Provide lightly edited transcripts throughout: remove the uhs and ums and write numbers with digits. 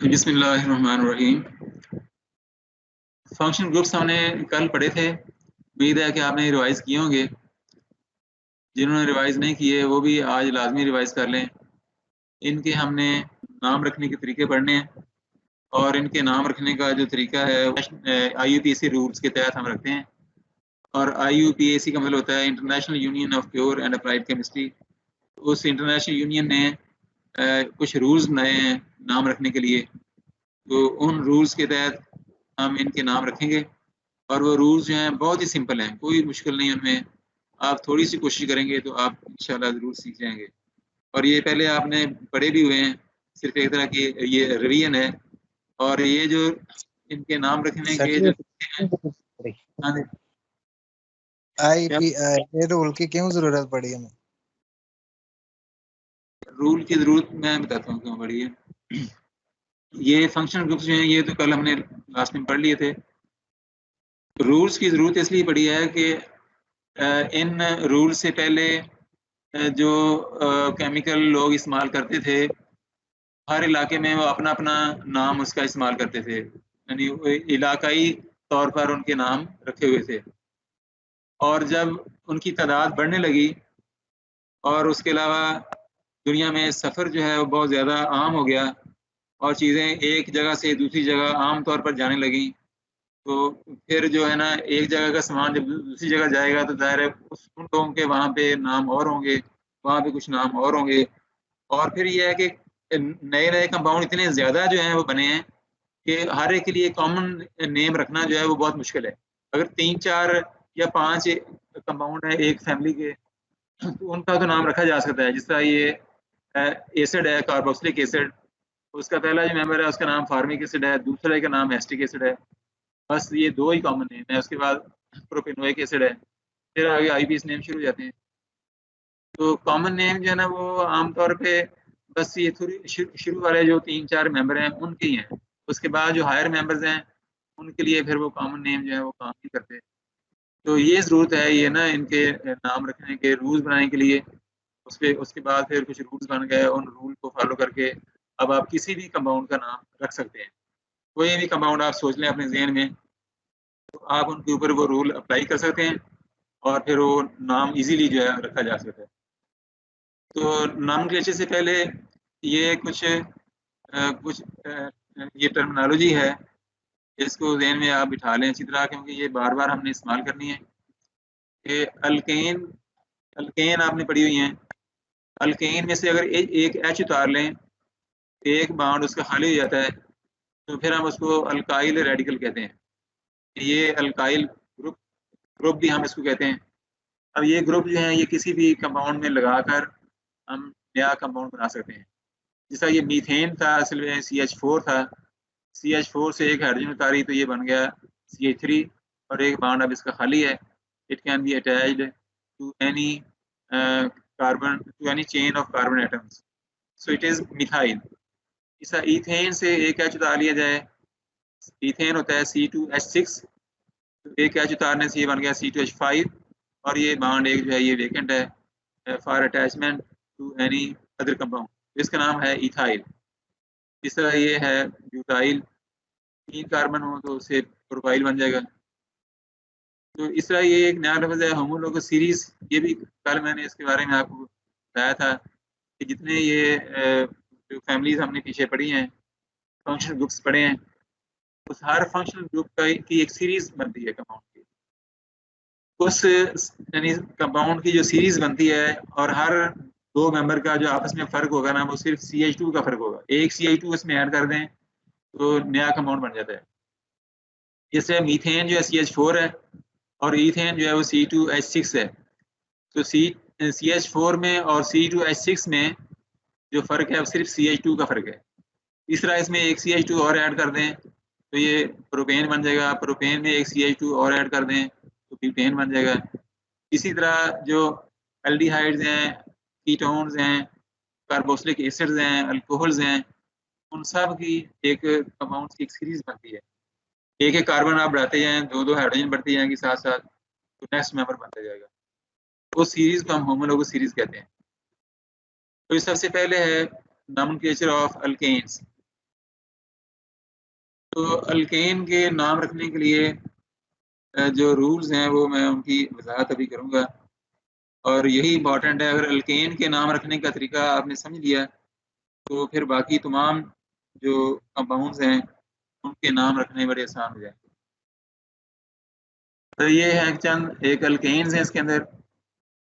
बिस्मिल्लाहिर्रहमानिर्रहीम। Function groups हमने कल पढ़े थे। उम्मीद है कि आपने रिवाइज किए होंगे। जिन्होंने रिवाइज नहीं किए वो भी आज लाजमी रिवाइज कर लें। इनके हमने नाम रखने के तरीके पढ़ने हैं और इनके नाम रखने का जो तरीका है IUPAC रूल्स के तहत हम रखते हैं। और IUPAC का मतलब होता है international union of pure and applied chemistry. उस इंटरनेशनल यूनियन ने कुछ रूल्स बनाए हैं नाम रखने के लिए, तो उन रूल्स के तहत हम इनके नाम रखेंगे। और वो रूल्स जो हैं बहुत ही सिंपल हैं, कोई मुश्किल नहीं उनमें। आप थोड़ी सी कोशिश करेंगे तो आप इंशाल्लाह ज़रूर सीख जाएंगे। और ये पहले आपने पढ़े भी हुए हैं, सिर्फ एक तरह की ये रिवीजन है। और ये जो इनके नाम रखने के जो हैं, हाँ जी, ये रूल की क्यों जरूरत पड़ी हमें? रूल की जरूरत मैं बताता हूँ क्यों पड़ी है। ये फंक्शन ग्रुप्स जो हैं ये तो कल हमने लास्ट में पढ़ लिए थे। रूल्स की जरूरत इसलिए पड़ी है कि इन रूल से पहले जो केमिकल लोग इस्तेमाल करते थे, हर इलाके में वो अपना अपना नाम उसका इस्तेमाल करते थे, यानी इलाकाई तौर पर उनके नाम रखे हुए थे। और जब उनकी तादाद बढ़ने लगी और उसके अलावा दुनिया में सफ़र जो है वो बहुत ज़्यादा आम हो गया और चीज़ें एक जगह से दूसरी जगह आम तौर पर जाने लगी, तो फिर जो है ना एक जगह का सामान जब दूसरी जगह जाएगा तो ज़ाहिर है उन लोगों के वहाँ पे नाम और होंगे, वहाँ पे कुछ नाम और होंगे। और फिर ये है कि नए-नए कंपाउंड इतने ज़्यादा जो हैं वो बने हैं कि हर एक के लिए कॉमन नेम रखना जो है वो बहुत मुश्किल है। अगर 3-4 या 5 कंपाउंड है एक फैमिली के, तो उनका तो नाम रखा जा सकता है। जिस तरह ये एसिड है, कार्बोक्सिलिक एसिड, उसका पहला जो मेंबर है उसका नाम फार्मिक एसिड है, दूसरे का नाम एसिटिक एसिड है। बस ये 2 ही कॉमन नेम है। उसके बाद प्रोपेनोइक एसिड है, फिर आगे IUPAC नेम शुरू हो जाते हैं। तो कॉमन नेम जो है ना वो आमतौर पे बस ये थोड़ी शुरू वाले जो 3-4 मेंबर हैं उनके ही हैं। उसके बाद जो हायर मेंबर्स हैं उनके लिए फिर वो कॉमन नेम जो है वो काम नहीं करते। तो ये ज़रूरत है ये ना इनके नाम रखने के रूल्स बनाने के लिए। उसके बाद फिर कुछ रूल्स बन गए, उन रूल को फॉलो करके अब आप किसी भी कंपाउंड का नाम रख सकते हैं। कोई भी कंपाउंड आप सोच लें अपने ज़हन में, तो आप उनके ऊपर वो रूल अप्लाई कर सकते हैं और फिर वो नाम इजीली जो है रखा जा सकता है। तो नॉमेनक्लेचर से पहले ये कुछ ये टर्मिनोलॉजी है, इसको ज़हन में आप बिठा लें अच्छी तरह, क्योंकि ये बार-बार हमने इस्तेमाल करनी है। कि अल्केन आपने पढ़ी हुई हैं। अल्केन में से अगर एक H उतार लें, एक बॉन्ड उसका खाली हो जाता है, तो फिर हम उसको अल्काइल रेडिकल कहते हैं। ये अल्काइल ग्रुप भी हम इसको कहते हैं। अब ये ग्रुप जो है ये किसी भी कंपाउंड में लगाकर हम नया कंपाउंड बना सकते हैं। जैसा ये मीथेन था, असल में CH4 था, CH4 से एक हाइड्रोजन उतारी तो ये बन गया CH3 और एक बॉन्ड अब इसका खाली है। It can be attached to any chain of carbon atoms, so it is methyl. इस ईथेन से एक H उतार लिया जाए, ईथेन होता है C2H6, तो एक H उतारने से ये बन गया C2H5 और ये बॉन्ड एक जो है ये वेकेंट है for attachment to any other compound, इसका नाम है इथाइल। इस तरह ये है ब्यूटाइल, 3 कार्बन हो तो उससे प्रोपाइल बन जाएगा। तो इस तरह ये एक नया लफ्ज़ है होमोलोगस सीरीज। ये भी कल मैंने इसके बारे में आपको बताया था कि जितने ये जो फैमिलीज हमने पीछे पढ़ी हैं, फंक्शनल ग्रुप्स पढ़े हैं, उस हर फंक्शनल ग्रुप की एक सीरीज बनती है कंपाउंड की। उस यानी कंपाउंड की जो सीरीज बनती है और हर 2 मेंबर का जो आपस में फ़र्क होगा ना वो सिर्फ CH2 का फ़र्क होगा। एक CH2 इसमें ऐड कर दें तो नया कंपाउंड बन जाता है। जैसे मीथेन जो है CH4 है और ईथेन जो है वो C2H6 है। तो CH4 में और C2H6 में जो फ़र्क है वो सिर्फ CH2 का फ़र्क है। इस तरह इसमें एक CH2 और ऐड कर दें तो ये प्रोपेन बन जाएगा। प्रोपेन में एक CH2 और ऐड कर दें तो ब्यूटेन बन जाएगा। इसी तरह जो एल्डिहाइड्स हैं, कीटोन्स हैं, कार्बोक्सिलिक एसिड्स हैं, अल्कोहल्स हैं, उन सब की एक कंपाउंड्स की एक सीरीज बनती है। एक-एक कार्बन आप बढ़ाते जाएँ, 2-2 हाइड्रोजन बढ़ती जाएंगी साथ-साथ, तो नेक्स्ट मेंबर बनता जाएगा। उस सीरीज को हम होमोलोगस सीरीज कहते हैं। तो सबसे पहले है नॉमेनक्लेचर ऑफ अल्केन्स। तो अल्केन के नाम रखने के लिए जो रूल्स हैं वो मैं उनकी वजाहत अभी करूँगा, और यही इम्पॉर्टेंट है। अगर अल्केन के नाम रखने का तरीका आपने समझ लिया तो फिर बाकी तमाम जो कंपाउंड्स हैं उनके नाम रखने बड़े आसान हो जाएंगे। तो ये है चंद एक अल्केन्स हैं इसके अंदर,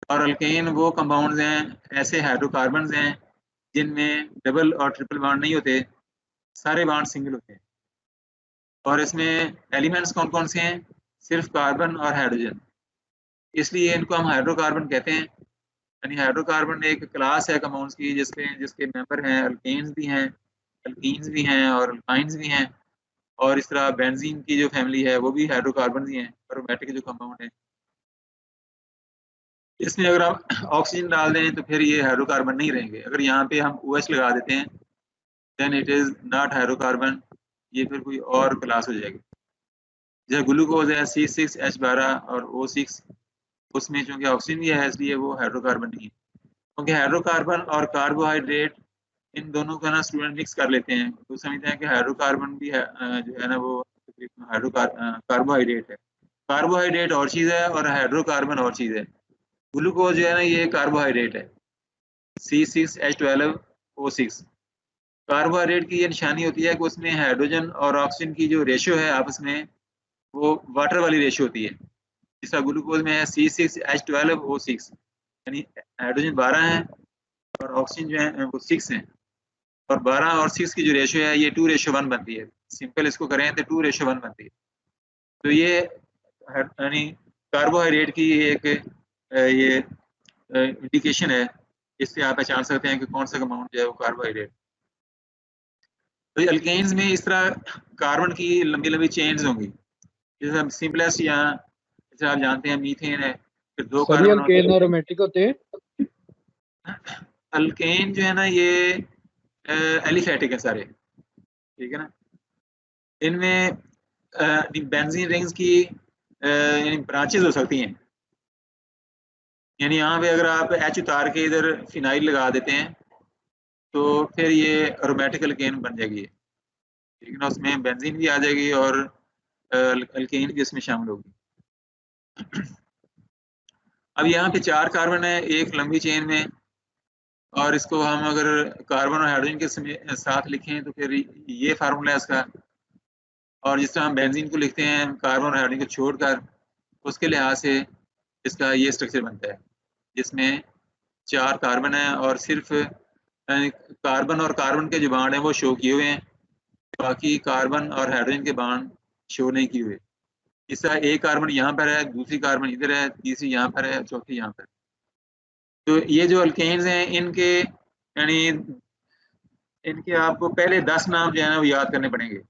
और अल्केन वो कंपाउंड्स हैं, ऐसे हाइड्रोकार्बन्स हैं जिनमें डबल और ट्रिपल बॉन्ड नहीं होते, सारे बॉन्ड सिंगल होते हैं। और इसमें एलिमेंट्स कौन कौन से हैं? सिर्फ कार्बन और हाइड्रोजन, इसलिए इनको हम हाइड्रोकार्बन कहते हैं। यानी हाइड्रोकार्बन एक क्लास है कंपाउंड्स की जिसके मेंबर हैं, अल्केन्स भी हैं, अल्कीन्स भी हैं और अल्काइंस भी हैं। और इस तरह बेंजीन की जो फैमिली है वो भी हाइड्रोकार्बन ही है, एरोमेटिक जो कंपाउंड है। इसमें अगर आप ऑक्सीजन डाल दें तो फिर ये हाइड्रोकार्बन नहीं रहेंगे। अगर यहाँ पे हम OH लगा देते हैं then it is not hydrocarbon, ये फिर कोई और क्लास हो जाएगी। जैसे ग्लूकोज है C6H12 और O6, उसमें चूंकि ऑक्सीजन भी है इसलिए वो हाइड्रोकार्बन नहीं है। क्योंकि हाइड्रोकार्बन और कार्बोहाइड्रेट इन दोनों का ना स्टूडेंट मिक्स कर लेते हैं, तो समझते हैं कि हाइड्रोकार्बन भी है, जो है ना वो कार्बोहाइड्रेट है। कार्बोहाइड्रेट और चीज़ है और हाइड्रोकार्बन और चीज़ है। ग्लूकोज जो है ना ये कार्बोहाइड्रेट है, C6H12O6। कार्बोहाइड्रेट की ये निशानी होती है कि उसमें हाइड्रोजन और ऑक्सीजन की जो रेशियो है आपस में वो वाटर वाली रेशियो होती है। जिसका ग्लूकोज में है C6H12O6, यानी हाइड्रोजन 12 है और ऑक्सीजन जो है वो 6 है, और 12 और 6 की जो रेशियो है ये 2:1 बनती है। सिंपल इसको करें तो 2:1 बनती है। तो ये यानी कार्बोहाइड्रेट की एक ये इंडिकेशन है, इससे आप पहचान सकते हैं कि कौन सा कंपाउंड जो है वो कार्बोहाइड्रेट। तो अल्केन्स में इस तरह कार्बन की लंबी लंबी चेन्स होंगी। जैसे सिंपलेस्ट यहाँ जैसे आप जानते हैं मीथेन है, फिर 2 सभी कार्बन होते अल्केन एरोमेटिक होते हैं। हैं। अल्केन जो है ना ये एलिफेटिक है सारे, ठीक है ना। इनमें बेंजीन रिंग्स की यानी ब्रांचेस हो सकती हैं। यानी यहाँ पे अगर आप H उतार के इधर फिनाइल लगा देते हैं तो फिर ये एरोमेटिक अल्केन बन जाएगी, ठीक है ना। उसमें बेंजीन भी आ जाएगी और अल्केन भी इसमें शामिल होगी। अब यहाँ पे 4 कार्बन है एक लंबी चेन में, और इसको हम अगर कार्बन और हाइड्रोजन के साथ लिखें तो फिर ये फार्मूला है इसका। और जिस तरह हम बेंजीन को लिखते हैं कार्बन और हाइड्रोजन को छोड़कर, उसके लिहाज से इसका ये स्ट्रक्चर बनता है जिसमें 4 कार्बन है और सिर्फ कार्बन और कार्बन के जो बांड हैं वो शो किए हुए हैं, बाकी कार्बन और हाइड्रोजन के बांड शो नहीं किए हुए। इस तरह एक कार्बन यहाँ पर है, दूसरी कार्बन इधर है, तीसरी यहाँ पर है, चौथी यहाँ पर। तो ये जो अल्केन्स हैं इनके यानी इनके आपको पहले 10 नाम जो है ना वो याद करने पड़ेंगे।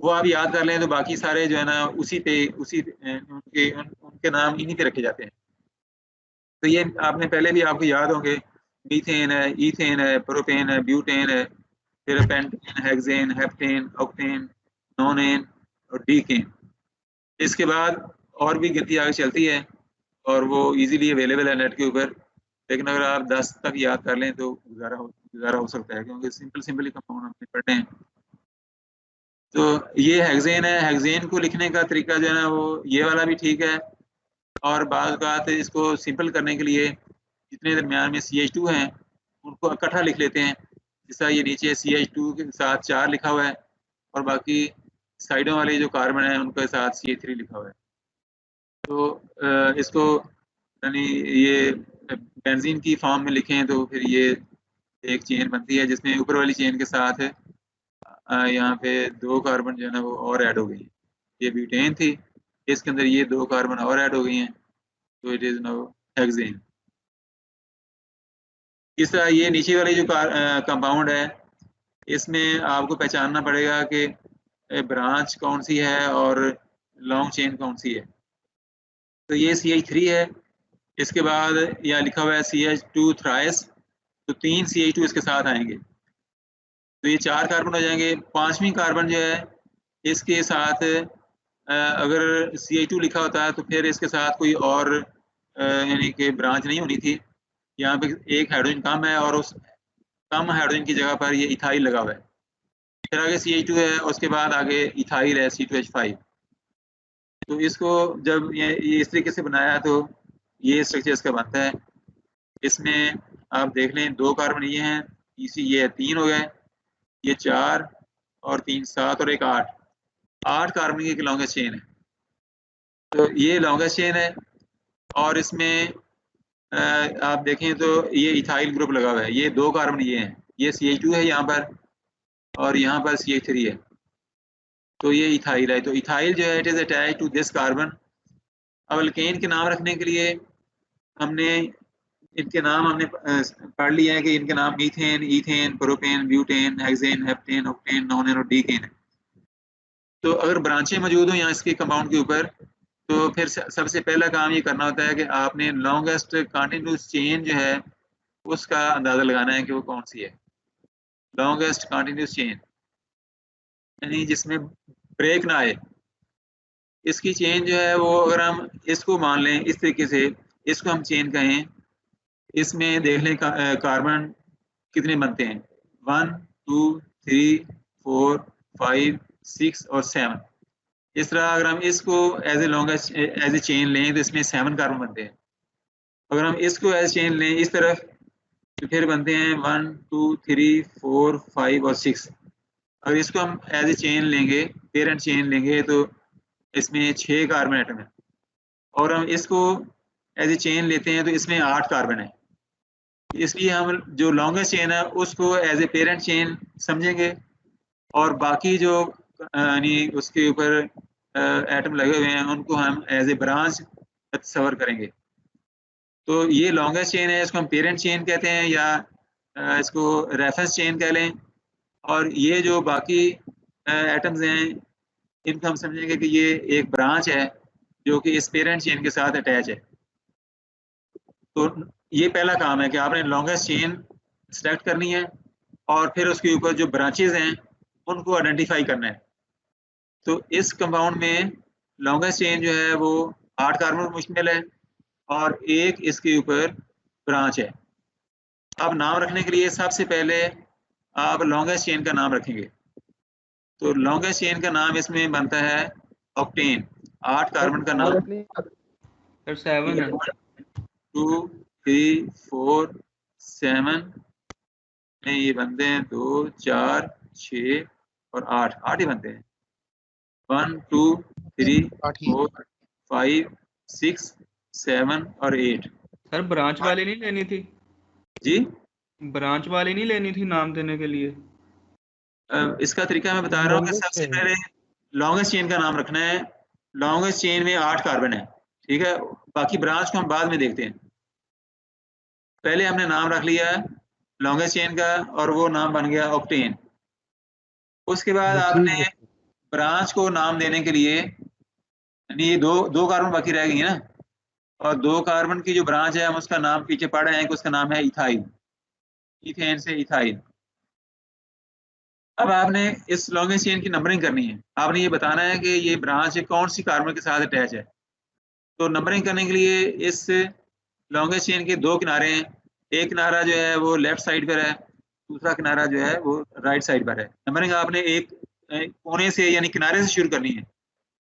वो आप याद कर लें तो बाकी सारे जो है ना उनके नाम इन्हीं पे रखे जाते हैं। तो ये आपने पहले भी आपको याद होंगे, मीथेन है, ईथेन है, प्रोपेन है, ब्यूटेन है, फिर पेंटेन, हेक्सेन, हेप्टेन, ऑक्टेन, नोनेन और डीकेन। इसके बाद और भी गिनती आगे चलती है और वो इजीली अवेलेबल है नेट के ऊपर, लेकिन अगर आप 10 तक याद कर लें तो गुजारा हो सकता है, क्योंकि सिंपल ही कंपाउंड हमने पढ़ने हैं। तो ये हेक्सेन है, हेक्सेन को लिखने का तरीका जो है ना वो ये वाला भी ठीक है, और बात बात इसको सिंपल करने के लिए जितने दरमियान में CH2 हैं उनको इकट्ठा लिख लेते हैं। जैसा ये नीचे CH2 के साथ 4 लिखा हुआ है और बाकी साइडों वाले जो कार्बन है उनके साथ CH3 लिखा हुआ है। तो इसको यानी ये बेंजीन की फॉर्म में लिखें तो फिर ये एक चेन बनती है जिसमें ऊपर वाली चेन के साथ यहाँ पे 2 कार्बन जो है ना वो और ऐड हो गई। ये ब्यूटेन थी, इसके अंदर ये 2 कार्बन और ऐड हो गई हैं, तो इट इज नाउ हेक्सेन। इस तरह ये नीचे वाली जो कंपाउंड है इसमें आपको पहचानना पड़ेगा कि ब्रांच कौन सी है और लॉन्ग चेन कौन सी है। तो ये CH3 है, इसके बाद यहाँ लिखा हुआ है CH2 थ्राइस, तो 3 CH2 इसके साथ आएंगे, तो ये 4 कार्बन हो जाएंगे। 5वीं कार्बन जो है इसके साथ अगर CH2 लिखा होता है तो फिर इसके साथ कोई और यानी कि ब्रांच नहीं होनी थी। यहाँ पे एक हाइड्रोजन कम है और उस कम हाइड्रोजन की जगह पर ये इथाइल लगा हुआ है, फिर आगे CH2 है, उसके बाद आगे इथाइल है C2H5। तो इसको जब ये इस तरीके से बनाया तो ये स्ट्रक्चर इसका बनता है। इसमें आप देख लें 2 कार्बन ये हैं, तीसरी ये है, 3 हो गए, ये 4 और 3 7 और एक 8 कार्बन की एक लॉन्गेस्ट चेन है। तो ये लॉन्गेस्ट चेन है और इसमें आप देखें तो ये इथाइल ग्रुप लगा हुआ है। ये 2 कार्बन ये हैं, ये CH2 है यहाँ पर और यहाँ पर CH3 है, तो ये इथाइल है। तो इथाइल जो है it is attach to this carbon. अब अल्केन के नाम रखने के लिए हमने इनके नाम हमने पढ़ लिया है कि इनके नाम methane, ethane, propane, butane, hexane, heptane, octane, नोनेन और डीकेन है। तो अगर ब्रांचें मौजूद हो यहाँ इसके कंपाउंड के ऊपर, तो फिर सबसे पहला काम ये करना होता है कि आपने लॉन्गेस्ट कंटिन्यूस चेन जो है उसका अंदाजा लगाना है कि वो कौन सी है। लॉन्गेस्ट कंटिन्यूस चेन यानी जिसमें ब्रेक ना आए, इसकी चेन जो है वो अगर हम इसको मान लें इस तरीके से, इसको हम चेन कहें, इसमें देख लें कार्बन कितने बनते हैं, 1 2 3 4 5 6 और 7। इस तरह अगर हम इसको as a longest as a chain लें तो इसमें 7 कार्बन बनते हैं। अगर हम इसको एज चेन लें इस तरफ तो फिर बनते हैं 1 2 3 4 5 और 6। अगर इसको हम एज ए चेन लेंगे, पेरेंट चेन लेंगे, तो इसमें 6 कार्बन एटम है। और हम इसको एज ए चेन लेते हैं तो इसमें 8 कार्बन है। इसलिए हम जो लॉन्गेस्ट चेन है उसको एज ए पेरेंट चेन समझेंगे और बाकी जो यानी उसके ऊपर एटम लगे हुए हैं उनको हम एज ए ब्रांच तस्वर करेंगे। तो ये लॉन्गेस्ट चेन है, इसको हम पेरेंट चेन कहते हैं या इसको रेफरेंस चेन कह लें। और ये जो बाकी एटम्स हैं इनको हम समझेंगे कि ये एक ब्रांच है जो कि इस पेरेंट चेन के साथ अटैच है। तो ये पहला काम है कि आपने लॉन्गेस्ट चेन सेलेक्ट करनी है और फिर उसके ऊपर जो ब्रांचेज हैं उनको आइडेंटिफाई करना है। तो इस कंपाउंड में लॉन्गेस्ट चेन जो है वो 8 कार्बन पर मुश्तमिल है और एक इसके ऊपर ब्रांच है। अब नाम रखने के लिए सबसे पहले आप लॉन्गेस्ट चेन का नाम रखेंगे। तो लॉन्गेस्ट चेन का नाम इसमें बनता है ऑक्टेन। 8 कार्बन का नाम, 7 है। 1 2 3 4 7 में ये बनते हैं 2 4 6 और 8 ही बनते हैं। 1 2 3 4 5 6 7 और 8। सर ब्रांच वाली नहीं लेनी थी? जी ब्रांच वाली नहीं लेनी थी नाम देने के लिए? इसका तरीका मैं बता रहा हूँ कि सबसे पहले लॉन्गेस्ट चेन का नाम रखना है। लॉन्गेस्ट चेन में 8 कार्बन है, ठीक है। बाकी ब्रांच को हम बाद में देखते हैं। पहले हमने नाम रख लिया है लॉन्गेस्ट चेन का और वो नाम बन गया ऑक्टेन। उसके बाद आपने ब्रांच को नाम देने के लिए, यानी ये दो कार्बन बाकी रह गई है ना, और 2 कार्बन की जो ब्रांच है हम उसका नाम पीछे पढ़ रहे हैं कि उसका नाम है इथाइल। इथेन से इथाइल। अब आपने इस लॉन्गेस्ट चेन की नंबरिंग करनी है। आपने ये बताना है कि ये ब्रांच कौन सी कार्बन के साथ अटैच है। तो नंबरिंग करने के लिए इस लॉन्गेस्ट चेन के 2 किनारे हैं। एक किनारा जो है वो लेफ्ट साइड पर है, दूसरा किनारा जो है वो राइट साइड पर है। नंबरिंग आपने एक कोने से यानी किनारे से शुरू करनी है,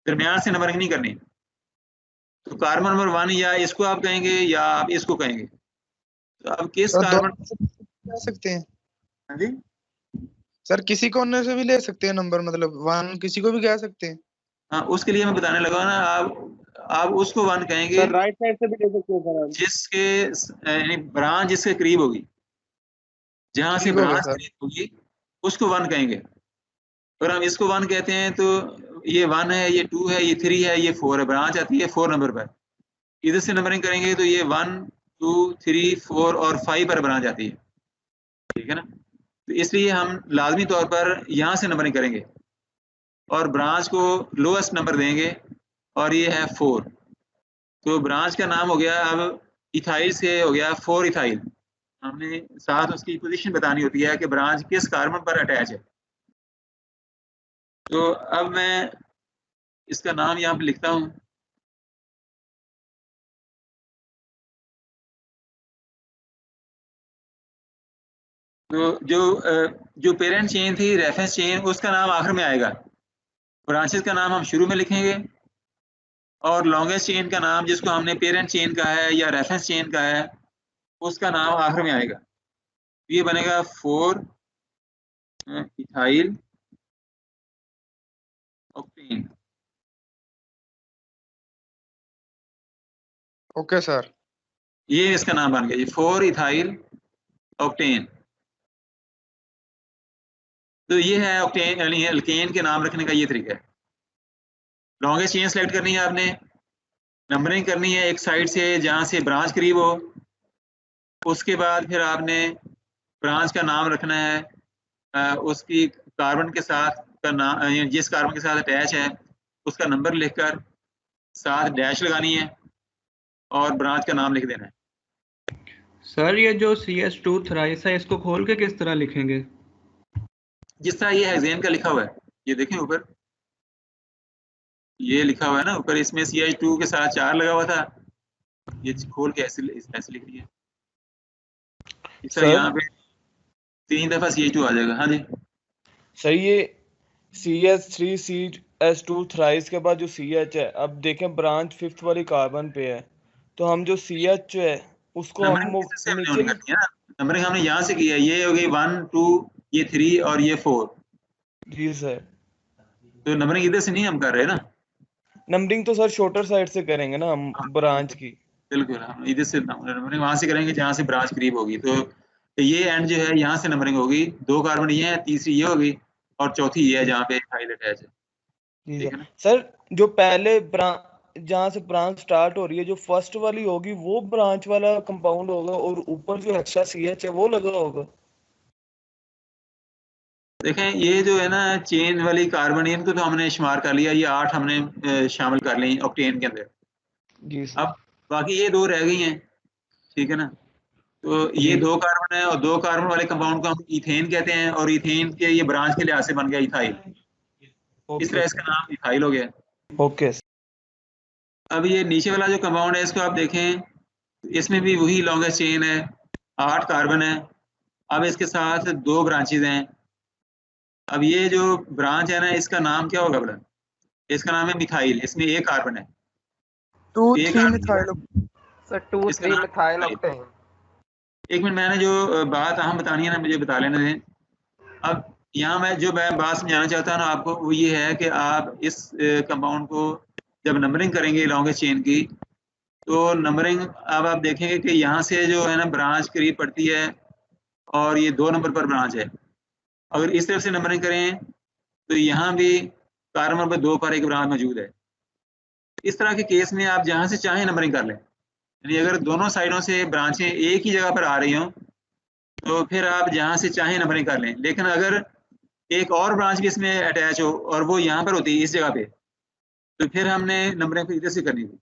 दरमियान से नंबरिंग नहीं करनी। तो कार्बन नंबर 1 या इसको आप कहेंगे या आप इसको कहेंगे। तो अब किस कार्बन ले सकते हैं? हाँ जी सर किसी कोने से भी ले सकते हैं नंबर, मतलब 1 किसी को भी कह सकते हैं? हाँ, उसके लिए मैं बताने लगा ना। आप उसको 1 कहेंगे सर राइट साइड से भी ले सकते हैं सर हम। जिसके यानी ब्रांच जिसके करीब होगी, जहां से ठीक हो गया ब्रांच सर। करीब होगी उसको 1 कहेंगे। अगर हम इसको 1 कहते हैं तो ये 1 है, ये 2 है, ये 3 है, ये 4 है। ब्रांच आती है 4 नंबर पर। इधर से नंबरिंग करेंगे तो ये 1 2 3 4 और 5 पर ब्रांच आती है, ठीक है ना। तो इसलिए हम लाजमी तौर पर यहाँ से नंबरिंग करेंगे और ब्रांच को लोएस्ट नंबर देंगे और ये है 4। तो ब्रांच का नाम हो गया अब इथाइल से हो गया 4 इथाइल। हमने साथ उसकी पोजीशन बतानी होती है कि ब्रांच किस कार्बन पर अटैच है। तो अब मैं इसका नाम यहाँ पे लिखता हूँ। तो जो पेरेंट चेन थी, रेफरेंस चेन, उसका नाम आखिर में आएगा। ब्रांचेस का नाम हम शुरू में लिखेंगे और लॉन्गेस्ट चेन का नाम, जिसको हमने पेरेंट चेन का है या रेफरेंस चेन का है, उसका नाम आखिर में आएगा। ये बनेगा 4 इथाइल ऑक्टेन। Okay sir. ये इसका नाम बन गया, ये 4 इथाइल ऑक्टेन। तो ये है ऑक्टेन यानी एल्केन के नाम रखने का ये तरीका है। लॉन्गेस्ट चेन सेलेक्ट करनी है आपने, नंबरिंग करनी है एक साइड से जहां से ब्रांच करीब हो, उसके बाद फिर आपने ब्रांच का नाम रखना है, उसकी कार्बन के साथ का नाम, जिस कार्बन के साथ अटैच है उसका नंबर लिखकर साथ डैश लगानी है और ब्रांच का नाम लिख देना है। सर ये जो CH2 थ्राइस है, इसको खोल के किस तरह लिखेंगे? जिस तरह ये हेक्सेन का लिखा हुआ है, ये देखें ऊपर ये लिखा हुआ है ना ऊपर, इसमें CH2 के साथ 4 लगा हुआ था, ये खोल के ऐसे लिख दिया। इस तरह यहाँ पे 3 दफा CH2 आ जाएगा। हाँ जी सर, ये CH3 CH2 थ्राइस के बाद जो CH है, अब देखें ब्रांच 5th वाली कार्बन पे है, तो हम जो CH है उसको हम नीचे नीचे नंबरिंग हमने यहाँ से किया, ये हो गई 1 2 ये 3 और ये 4। जी सर, तो नंबरिंग इधर से नहीं हम कर रहे ना, नंबरिंग तो सर शॉर्टर साइड से करेंगे ना हम ब्रांच की। बिल्कुल हम इधर से नंबरिंग वहां से करेंगे जहाँ से ब्रांच करीब होगी। तो ये एंड जो है यहाँ से नंबरिंग होगी, 2 कार्बन ये है, तीसरी ये होगी और चौथी ये है जहाँ पे इथाइल अटैच है। ठीक है ना सर, जो पहले जहाँ से ब्रांच स्टार्ट हो रही है, जो फर्स्ट वाली होगी वो ब्रांच वाला कंपाउंड होगा और ऊपर जो एक्स्ट्रा CH है वो लगा होगा। देखें ये जो है ना चेन वाली कार्बन, इनको तो हमने शुमार कर लिया, ये 8 हमने शामिल कर ली ऑक्टेन के अंदर। जी सर। अब बाकी ये 2 रह गई हैं, ठीक है ना। तो ये 2 कार्बन है और 2 कार्बन वाले कंपाउंड को हम इथेन कहते हैं और इथेन के ये ब्रांच के लिहाज से बन गया इथाइल। इस तरह इसका नाम इथाइल हो गया। ओके। अब ये नीचे वाला जो कंपाउंड है इसको आप देखें, इसमें भी वही लॉन्गेस्ट चेन है, 8 कार्बन है। अब इसके साथ 2 ब्रांचेज हैं। अब ये जो ब्रांच है ना इसका नाम क्या होगा बड़ा? इसका नाम है मिथाइल, इसमें 1 कार्बन है। 2,3 मिथाइल। Sir 2,3 methyl octane. एक मिनट, मैंने जो बात अहम बतानी है ना मुझे बता लेने दें। अब यहाँ मैं बात समझाना चाहता हूँ ना आपको, वो ये है कि आप इस कंपाउंड को जब नंबरिंग करेंगे लॉन्गेस्ट चेन की, तो नंबरिंग अब आप देखेंगे कि यहाँ से जो है ना ब्रांच करीब पड़ती है और ये 2 नंबर पर ब्रांच है। अगर इस तरफ से नंबरिंग करें तो यहाँ भी कार्बन नंबर 2 पर एक ब्रांच मौजूद है। इस तरह के केस में आप जहाँ से चाहें नंबरिंग कर लें, यानी अगर दोनों साइडों से ब्रांचें एक ही जगह पर आ रही हों तो फिर आप जहाँ से चाहें नंबरिंग कर लें। लेकिन अगर एक और ब्रांच भी इसमें अटैच हो और वो यहाँ पर होती है इस जगह पे, तो फिर हमने नंबरिंग इधर से करनी थी।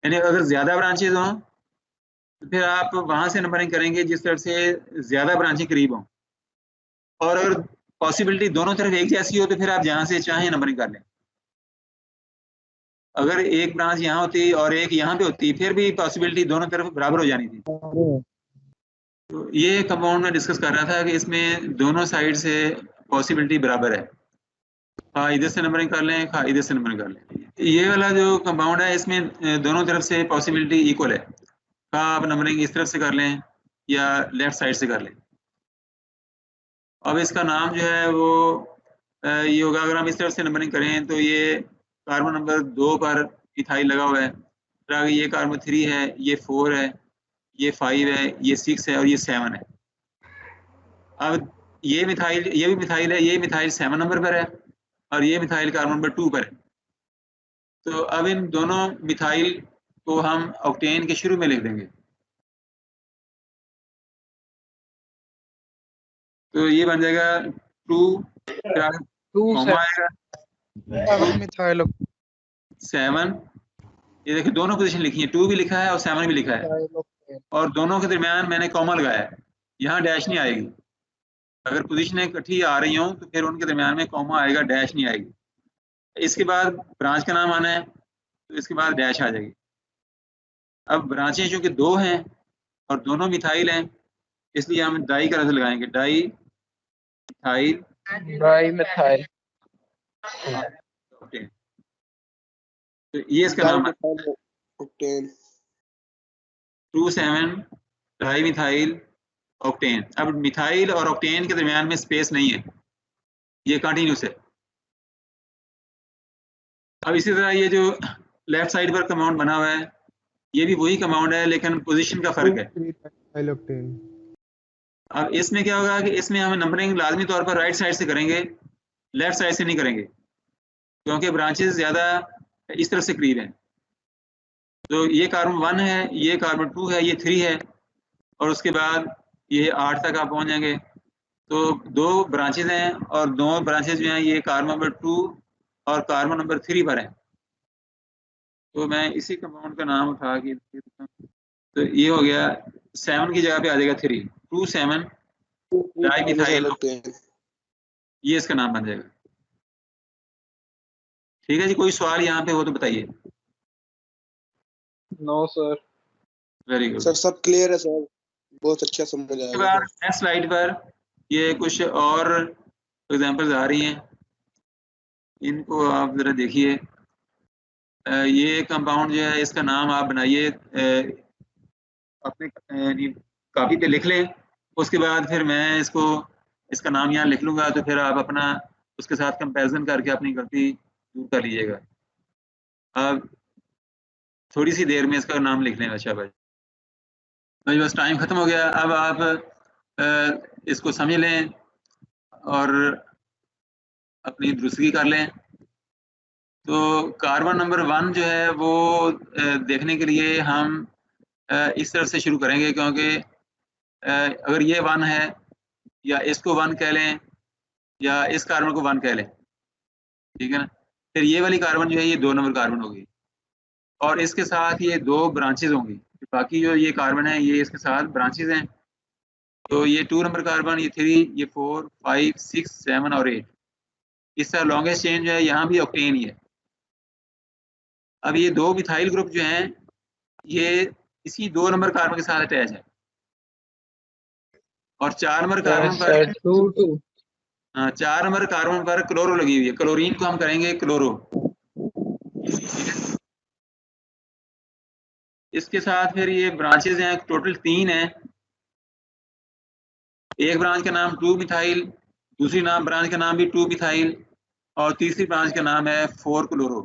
यानी अगर ज़्यादा ब्रांचेज हों तो फिर आप वहाँ से नंबरिंग करेंगे जिस तरफ से ज़्यादा ब्रांचें करीब हों, और अगर पॉसिबिलिटी दोनों तरफ एक जैसी हो तो फिर आप जहाँ से चाहें नंबरिंग कर लें। अगर एक ब्रांच यहाँ होती और एक यहाँ पे होती फिर भी पॉसिबिलिटी दोनों तरफ बराबर हो जानी थी। तो ये कंपाउंड में डिस्कस कर रहा था कि इसमें दोनों साइड से पॉसिबिलिटी बराबर है, हाँ इधर से नंबरिंग कर लें, हाँ इधर से नंबरिंग कर लें। ये वाला जो कंपाउंड है इसमें दोनों तरफ से पॉसिबिलिटी इक्वल है, हाँ आप नंबरिंग इस तरफ से कर लें या लेफ्ट साइड से कर लें। अब इसका नाम जो है वो ये होगा, अगर हम इस तरफ से नंबरिंग करें तो ये कार्बन नंबर 2 पर इथाइल लगा हुआ है, फिर आगे ये कार्बन 3 है, ये 4 है, ये 5 है, ये 6 है और ये 7 है। अब ये मिथाइल, ये भी मिथाइल है, ये मिथाइल 7 नंबर पर है और ये मिथाइल कार्बन नंबर 2 पर है। तो अब इन दोनों मिथाइल को हम ऑक्टेन के शुरू में लिख देंगे। तो ये बन जाएगा 2 आएगा 7 मिथाइल 7। ये देखिए दोनों पोजीशन लिखी है, 2 भी लिखा है और 7 भी लिखा है, और दोनों के दरमियान मैंने कॉमा लगाया है, यहाँ डैश नहीं आएगी। अगर पोजीशनें इकट्ठी आ रही हों तो फिर उनके दरमियान में कॉमा आएगा, डैश नहीं आएगी। इसके बाद ब्रांच का नाम आना है तो इसके बाद डैश आ जाएगी। अब ब्रांचें चूंकि 2 हैं और दोनों मिथाइल हैं, इसलिए हम डाई का लफ्ज़ लगाएंगे, di methyl di methyl octane. तो ये इसका नाम है, 2,7 डाई मिथाइल ऑक्टेन। अब मिथाइल और ऑक्टेन के दरमियान में स्पेस नहीं है, ये कंटिन्यूस है। अब इसी तरह ये जो लेफ्ट साइड पर कंपाउंड बना हुआ है, ये भी वही कंपाउंड है लेकिन पोजीशन का फर्क है। अब इसमें क्या होगा कि इसमें हम नंबरिंग लाजमी तौर पर राइट साइड से करेंगे, लेफ्ट साइड से नहीं करेंगे, क्योंकि ब्रांचेस ज़्यादा इस तरफ से करीब हैं। तो ये कार्बन 1 है, ये कार्बन 2 है, ये 3 है, और उसके बाद ये 8 तक आप पहुंच जाएंगे। तो 2 ब्रांचेस हैं और 2 ब्रांचेस जो हैं ये कार्बन नंबर 2 और कार्बन नंबर 3 पर हैं। तो मैं इसी कंपाउंड का नाम उठा के, तो ये हो गया 7 की जगह पे आ जाएगा 3, 2,7 डाइमिथाइल, ये इसका नाम बन जाएगा। ठीक है जी, कोई सवाल यहाँ पे हो तो बताइए। No sir. Very good sir, सब क्लियर है सर, बहुत अच्छा समझ आया। उसके बाद नेक्स्ट स्लाइड पर ये कुछ और एग्जांपल्स आ रही हैं, इनको आप जरा देखिए। ये कंपाउंड जो है इसका नाम आप बनाइए, अपने कॉपी पे लिख लें, उसके बाद फिर मैं इसका नाम यहाँ लिख लूँगा, तो फिर आप अपना उसके साथ कंपैरिजन करके अपनी गलती दूर कर लीजिएगा। अब थोड़ी सी देर में इसका नाम लिख लें। अच्छा भाई, तो बस टाइम ख़त्म हो गया। अब आप इसको समझ लें और अपनी दुरुस्ती कर लें। तो कार्बन नंबर 1 जो है वो देखने के लिए हम इस तरफ से शुरू करेंगे, क्योंकि अगर ये 1 है या इसको 1 कह लें या इस कार्बन को 1 कह लें, ठीक है ना, फिर ये वाली कार्बन जो है ये 2 नंबर कार्बन होगी और इसके साथ ये 2 ब्रांचेज होंगी। बाकी जो ये कार्बन है ये इसके साथ ब्रांचेज हैं। तो ये 2 नंबर कार्बन, ये 3, ये 4, 5, 6, 7 और 8। इसका लॉन्गेस्ट चेन जो है यहाँ भी ऑक्टेन ही है। अब ये 2 मिथाइल ग्रुप जो हैं ये इसी 2 नंबर कार्बन के साथ अटैच है और 4 नंबर कार्बन पर 4 नंबर कार्बन पर क्लोरो लगी हुई है। क्लोरीन को हम करेंगे क्लोरो। इसके साथ फिर ये ब्रांचेज हैं, टोटल 3 हैं। एक ब्रांच का नाम 2 मिथाइल, दूसरी ब्रांच का नाम भी 2 मिथाइल और तीसरी ब्रांच का नाम है 4 क्लोरो।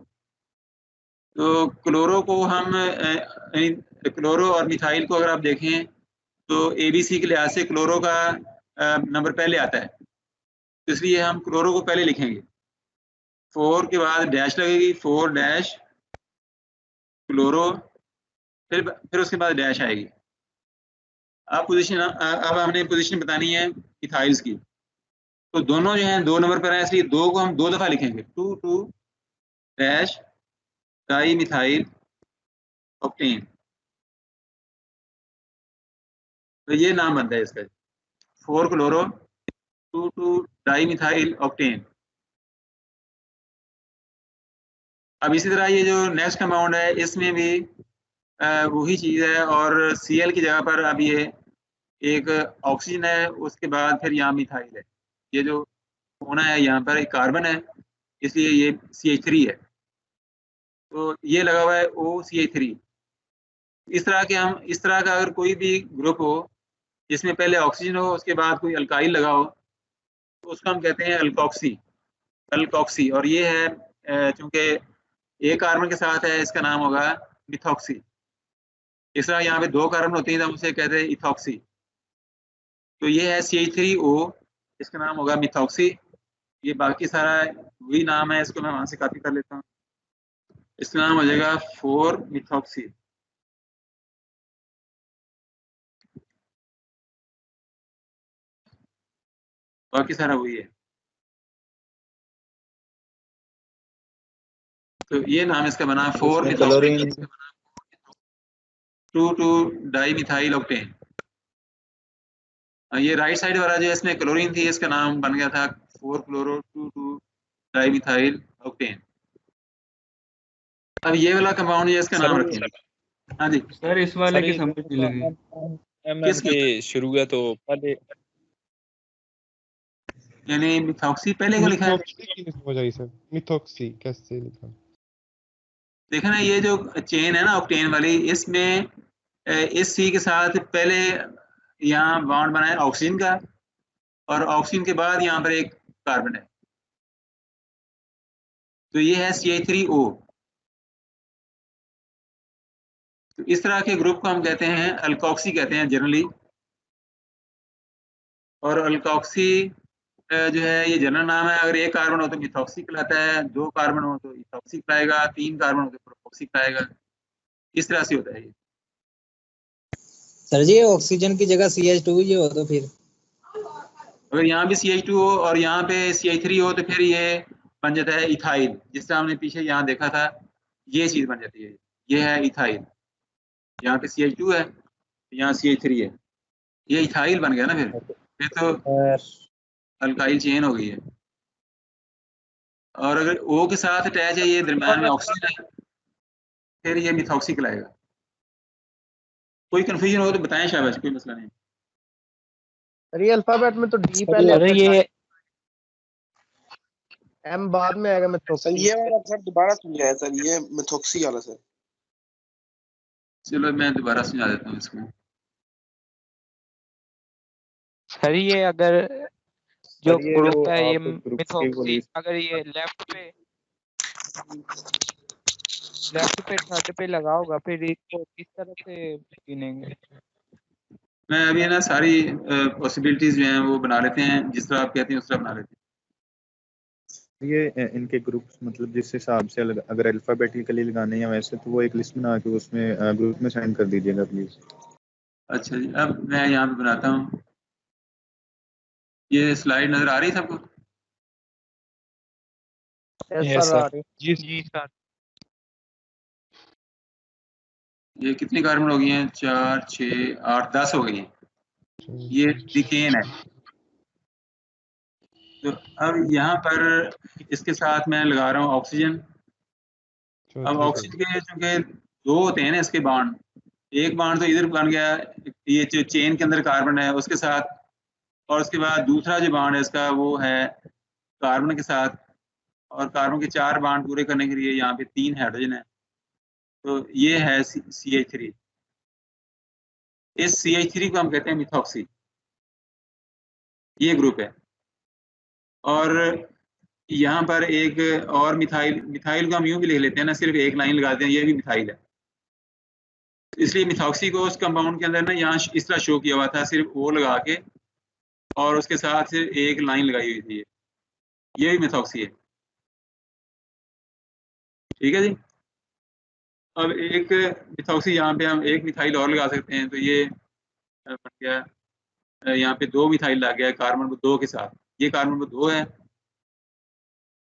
तो क्लोरो को हम क्लोरो और मिथाइल को अगर आप देखें तो ABC के लिहाज से क्लोरो का नंबर पहले आता है, तो इसलिए हम क्लोरो को पहले लिखेंगे। 4 के बाद डैश लगेगी, 4 डैश क्लोरो, फिर उसके बाद डैश आएगी। अब हमने पोजीशन बतानी है मिथाइल्स की। तो दोनों जो हैं 2 नंबर पर हैं, इसलिए 2 को हम 2 दफा लिखेंगे, 2 2 डैश डाई मिथाइल ऑक्टेन। तो ये नाम बनता है इसका, 4 क्लोरो 2 2 डाई मिथाइल ऑक्टेन। अब इसी तरह ये जो नेक्स्ट कंपाउंड है इसमें भी वही चीज़ है और Cl की जगह पर अब ये एक ऑक्सीजन है, उसके बाद फिर यहाँ मिथाइल है। ये जो होना है यहाँ पर एक कार्बन है, इसलिए ये CH3 है। तो ये लगा हुआ है OCH3। इस तरह का अगर कोई भी ग्रुप हो जिसमें पहले ऑक्सीजन हो उसके बाद कोई अल्काइल लगा हो तो उसको हम कहते हैं अल्कोक्सी। और ये है चूंकि एक कार्बन के साथ है, इसका नाम होगा मिथॉक्सी। इस तरह यहाँ पे 2 कार्बन होते हैं तो हम उसे कहते हैं इथॉक्सी। तो ये है CH3O, इसका नाम होगा मिथॉक्सी। ये बाकी सारा वही नाम है, इसको मैं वहां से कॉपी कर लेता हूँ। इसका नाम हो जाएगा 4 मिथॉक्सी। बाकी सारा वही है। तो ये नाम इसका बना 4 मिथॉक्सी, 2 2 डाई मिथाइल ऑक्टेन। ये राइट साइड वाला जो है इसमें क्लोरीन थी, इसका नाम बन गया था 4 क्लोरो 2 2 डाई मिथाइल ऑक्टेन। अब ये वाला कंपाउंड है, इसका नाम रखेंगे। हाँ जी सर, इस वाले की समझ नहीं लगी। किसकी के शुरू है तो पहले यानी मिथॉक्सी पहले को लिखा है। मिथॉक्सी की नहीं समझ आई सर, मिथॉक्सी कैसे लिखा? देखा ना ये जो चेन है ना ऑक्टेन वाली, इसमें इस सी के साथ पहले यहाँ बॉन्ड बना है ऑक्सीजन का, और ऑक्सीजन के बाद यहाँ पर एक कार्बन है, तो ये है CH3O। तो इस तरह के ग्रुप को हम कहते हैं अल्कोक्सी कहते हैं जनरली। और अल्कोक्सी जो है ये जनरल नाम है। अगर एक कार्बन हो तो मिथॉक्सी कहलाता है, 2 कार्बन हो तो इथॉक्सी कहलाएगा, 3 कार्बन हो तो प्रोपॉक्सी कहलाएगा। इस तरह से होता है ये। सर जी ऑक्सीजन की जगह CH2 ये हो तो फिर अगर यहाँ भी CH2 हो और यहाँ पे CH3 हो तो फिर ये बन जाता है इथाइल। जिस तरह हमने पीछे यहाँ देखा था, ये चीज बन जाती है, ये है इथाइल। यहाँ पे CH2 है, यहाँ CH3 है, ये इथाइल बन गया ना। फिर तो अल्काइल चेन हो गई है। और अगर O के साथ अटैच है, ये दरम्यान में ऑक्सीजन है, फिर ये मिथॉक्सी कहलाएगा। कोई कंफ्यूजन हो तो बताएं शाबाश, कोई मसला नहीं। अरे अल्फाबेट में तो D पहले आता है, ये M बाद में आएगा मिथॉक्सी। सर ये वाला सर दोबारा समझाया सर, ये मिथॉक्सी वाला सर। चलो मैं दोबारा समझा देता हूँ इसको। सर ये अगर जो ग्रुप है ये मिथॉक्सी, अगर ये लेफ्ट पे थर्ड पे लगा होगा, फिर इसको किस तरह से गिनेंगे? मैं अभी ना सारी पॉसिबिलिटीज जो हैं वो बना लेते हैं, जिस तरह आप कहते हैं उस तरह बना लेते हैं। ये इनके ग्रुप्स मतलब जिस हिसाब से अगर अल्फाबेटिकली लगाने हैं वैसे, तो वो एक लिस्ट बना के उसमें ग्रुप में सेंड कर दीजिएगा प्लीज। अच्छा जी, अब मैं यहाँ पे बनाता हूँ। ये स्लाइड नजर आ रही है सबको? जी सर। ये कितनी कार्बन हो गई हैं? 4, 6, 8, 10 हो गई हैं। ये डिकेन है। तो अब यहाँ पर इसके साथ मैं लगा रहा हूँ ऑक्सीजन। अब ऑक्सीजन के चूंकि 2 होते हैं ना इसके बॉन्ड, एक बॉन्ड तो इधर बन गया, ये जो चेन के अंदर कार्बन है उसके साथ, और उसके बाद दूसरा जो बॉन्ड है इसका वो है कार्बन के साथ, और कार्बन के 4 बॉन्ड पूरे करने के लिए यहाँ पे 3 हाइड्रोजन है। तो ये है CH3। इस CH3 को हम कहते हैं मिथॉक्सी, ये ग्रुप है। और यहाँ पर एक और मिथाइल को हम यूं भी लिख लेते हैं ना, सिर्फ एक लाइन लगाते हैं, ये भी मिथाइल है। इसलिए मिथॉक्सी को उस कंपाउंड के अंदर ना यहाँ इस तरह शो किया हुआ था, सिर्फ O लगा के, और उसके साथ सिर्फ एक लाइन लगाई हुई थी। ये भी मिथॉक्सी है। ठीक है जी। अब एक मिथॉक्सी यहाँ पे हम एक मिथाइल और लगा सकते हैं, तो ये बन गया, यहाँ पे 2 मिथाइल लग गया कार्बन नंबर 2 के साथ। ये कार्बन नंबर 2 है,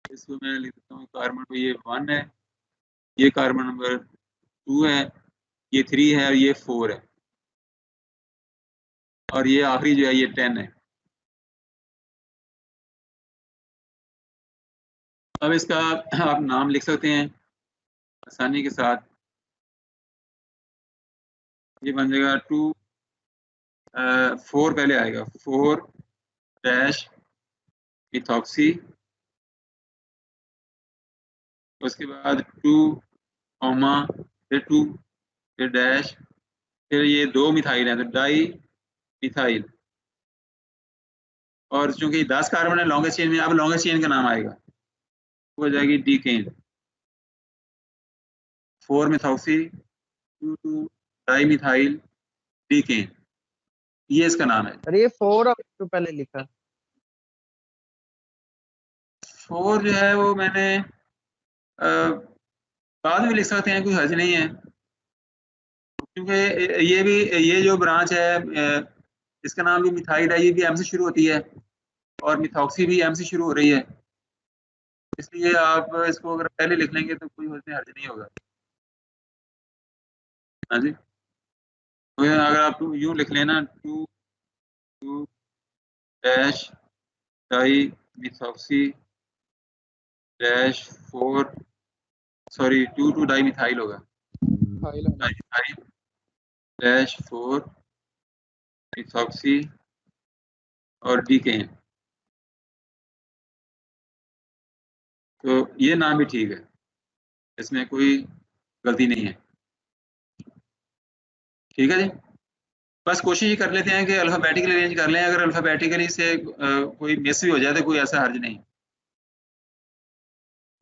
इसको मैं लिख देता हूँ कार्बन नंबर ये 1 है, ये कार्बन नंबर 2 है, ये 3 है, और ये 4 है, और ये आखिरी जो है ये 10 है। अब इसका आप नाम लिख सकते हैं आसानी के साथ। ये बन जाएगा 4 पहले आएगा, 4 डैश मिथॉक्सी, उसके बाद 2 कॉमा फिर 2 फिर डैश, फिर ये 2 मिथाइल है तो डाई मिथाइल, और चूंकि 10 कार्बन है लॉन्गेस्ट चेन में, अब लॉन्गेस्ट चेन का नाम आएगा, हो जाएगी decane. 4 methoxy 2 di methyl decane, ये इसका नाम है। अरे ये 4 तो पहले लिखा। 4 जो है वो मैंने बाद में लिख सकते हैं, कोई हर्ज नहीं है, क्योंकि ये जो ब्रांच है इसका नाम भी मिथाइल है, ये भी M से शुरू होती है, और मिथॉक्सी भी M से शुरू हो रही है, इसलिए आप इसको अगर पहले लिख लेंगे तो कोई उसमें हर्ज नहीं होगा। हाँ जी, तो अगर आप यूं लिख लेना 2 dash di methoxy dash 4 sorry 2 di methyl होगा, डाई मिथाइल डैश 4 मिथॉक्सी और डीकेन। तो ये नाम भी ठीक है, इसमें कोई गलती नहीं है। ठीक है जी, बस कोशिश ये कर लेते हैं कि अल्फाबेटिकली अरेंज कर लें। अगर अल्फाबेटिकली से कोई मिस भी हो जाए तो कोई ऐसा हर्ज नहीं।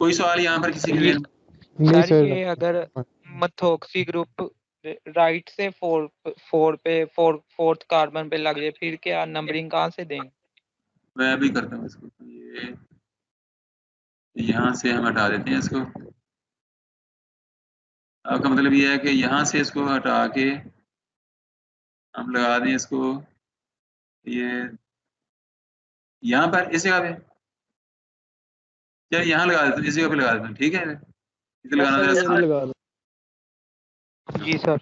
कोई सवाल यहाँ पर किसी के लिए? नहीं सर ये अगर मिथॉक्सी ग्रुप राइट से फोर्थ कार्बन पे लग जाए फिर क्या नंबरिंग कहाँ से देंगे? मैं भी करता हूँ इसको। ये यहाँ से हम हटा देते हैं इसको। आपका मतलब ये है कि यहाँ से इसको हटा के हम लगा दें इसको ये यहाँ पर इस जगह पे, चलिए यहाँ लगा देते हैं, इस जगह पे लगा देते हैं। ठीक है, इसे लगाना लगा दो। जी सर।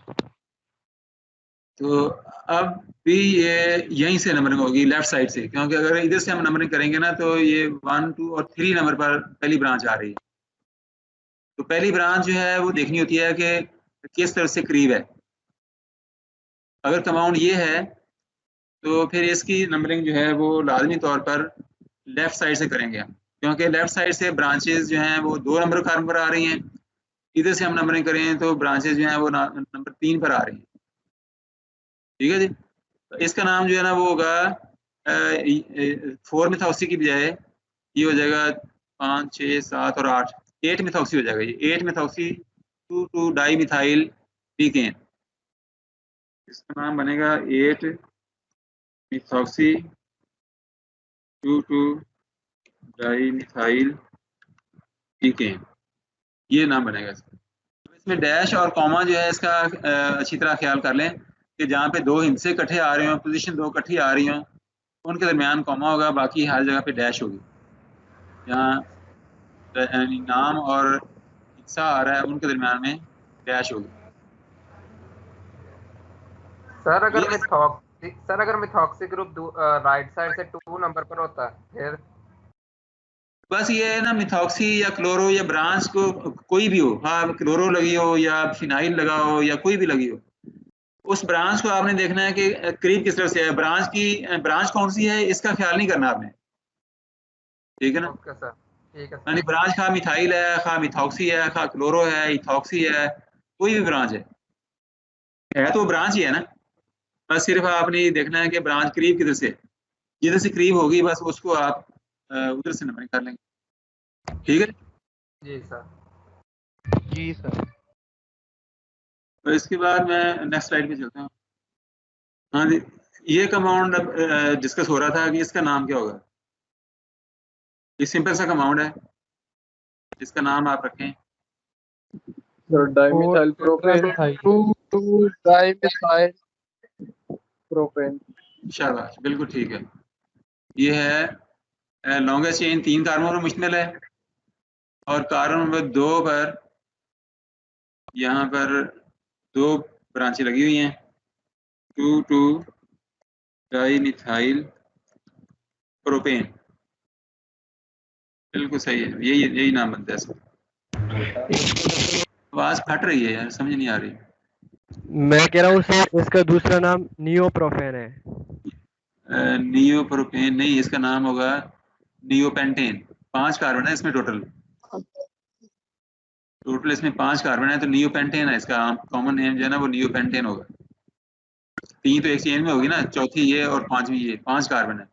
तो अब भी ये यहीं से नंबरिंग होगी लेफ्ट साइड से, क्योंकि अगर इधर से हम नंबरिंग करेंगे ना तो ये 1, 2 और 3 नंबर पर पहली ब्रांच आ रही है। तो पहली ब्रांच जो है वो देखनी होती है कि किस तरह से करीब है। अगर कंपाउंड ये है तो फिर इसकी नंबरिंग जो है वो लाजमी तौर पर लेफ्ट साइड से करेंगे हम, क्योंकि लेफ्ट साइड से ब्रांचेस जो हैं वो 2 नंबर कार्बन पर आ रही हैं। इधर से हम नंबरिंग करें तो ब्रांचेस जो हैं वो नंबर 3 पर आ रही हैं। ठीक है जी, तो इसका नाम जो है ना वो होगा 4 मिथॉक्सी की बजाय ये हो जाएगा 5, 6, 7 और 8, 8 मिथॉक्सी हो जाएगा। ये 8 मिथॉक्सी 2,2 डाई मिथाइल डीकेन। इसका नाम बनेगा 8 मिथॉक्सी 2,2 डाई मिथाइल डीकेन, ये नाम बनेगा इसका। इसमें डैश और कॉमा जो है इसका अच्छी तरह ख्याल कर लें कि जहाँ पे 2 हिस्से इकट्ठे आ रहे हो, पोजीशन 2 इकट्ठी आ रही हो, उनके दरमियान कॉमा होगा, बाकी हर जगह पे डैश होगी। जहाँ नाम और हिस्सा आ रहा है उनके दरमियान में डैश होगी। सर अगर मिथॉक्सी ग्रुप राइट साइड से 2 नंबर पर होता है फिर? बस ये है ना, मिथॉक्सी या क्लोरो या ब्रांच को कोई भी हो, हाँ क्लोरो लगी हो या फिनाइल लगा हो या कोई भी लगी हो, उस ब्रांच को आपने देखना है कि करीब किस तरह से है। ब्रांच कौन सी है इसका ख्याल नहीं करना आपने। ठीक है ना? ओके सर, ठीक है सर। यानी ब्रांच खा मिथाइल है, खा मिथॉक्सी है, खा क्लोरो है, इथॉक्सी है, कोई भी ब्रांच है तो ब्रांच ही है ना। बस सिर्फ आपने ये देखना है कि ब्रांच करीब किधर से, जिधर से करीब होगी बस उसको आप उधर से नंबरिंग कर लेंगे। ठीक है जी सर। जी सर। तो इसके बाद मैं नेक्स्ट स्लाइड पे चलता हूँ। हाँ जी, ये कंपाउंड डिस्कस हो रहा था कि इसका नाम क्या होगा। ये सिंपल सा कंपाउंड है, इसका नाम आप रखें डाइमिथाइल प्रोपेन 2,2 डाइमिथाइल प्रोपेन। शाबाश, बिल्कुल ठीक है। ये है लॉन्गेस्ट चेन 3 कार्बन पर मुश्तमिल है और कार्बन नंबर 2 पर यहाँ पर 2 ब्रांचें लगी हुई हैं, 2,2 डाइमिथाइल प्रोपेन। बिल्कुल सही है, यही नाम बनता है इसका। आवाज फट रही है यार, समझ नहीं आ रही। मैं कह रहा हूँ सर इसका दूसरा नाम नियोप्रोपेन है। नियोप्रोपेन नहीं, इसका नाम होगा नियोपेंटेन। 5 कार्बन है इसमें टोटल इसमें 5 कार्बन है, तो नियोपेंटेन है इसका कॉमन नेम जो है ना वो नियोपेंटेन होगा। 3 तो एक चेन में होगी ना, चौथी ये और 5वीं ये, 5 कार्बन है।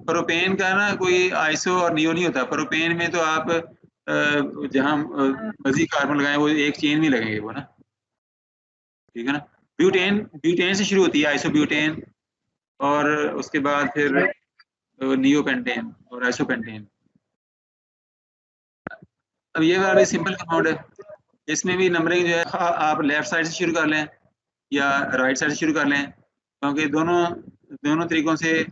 प्रोपेन का ना कोई आइसो और नियो नहीं होता। प्रोपेन में तो आप जहाँ मजीद कार्बन लगाए वो एक चेन में लगेंगे वो ना। ठीक है ना? ब्यूटेन से शुरू होती है आइसोब्यूटेन, और उसके बाद फिर नियोपेंटेन और आइसोपेंटेन। अब ये वाला सिंपल कंपाउंड है, इसमें भी नंबरिंग जो है आप लेफ्ट साइड से शुरू कर लें या राइट साइड से शुरू कर लें, क्योंकि दोनों तरीकों से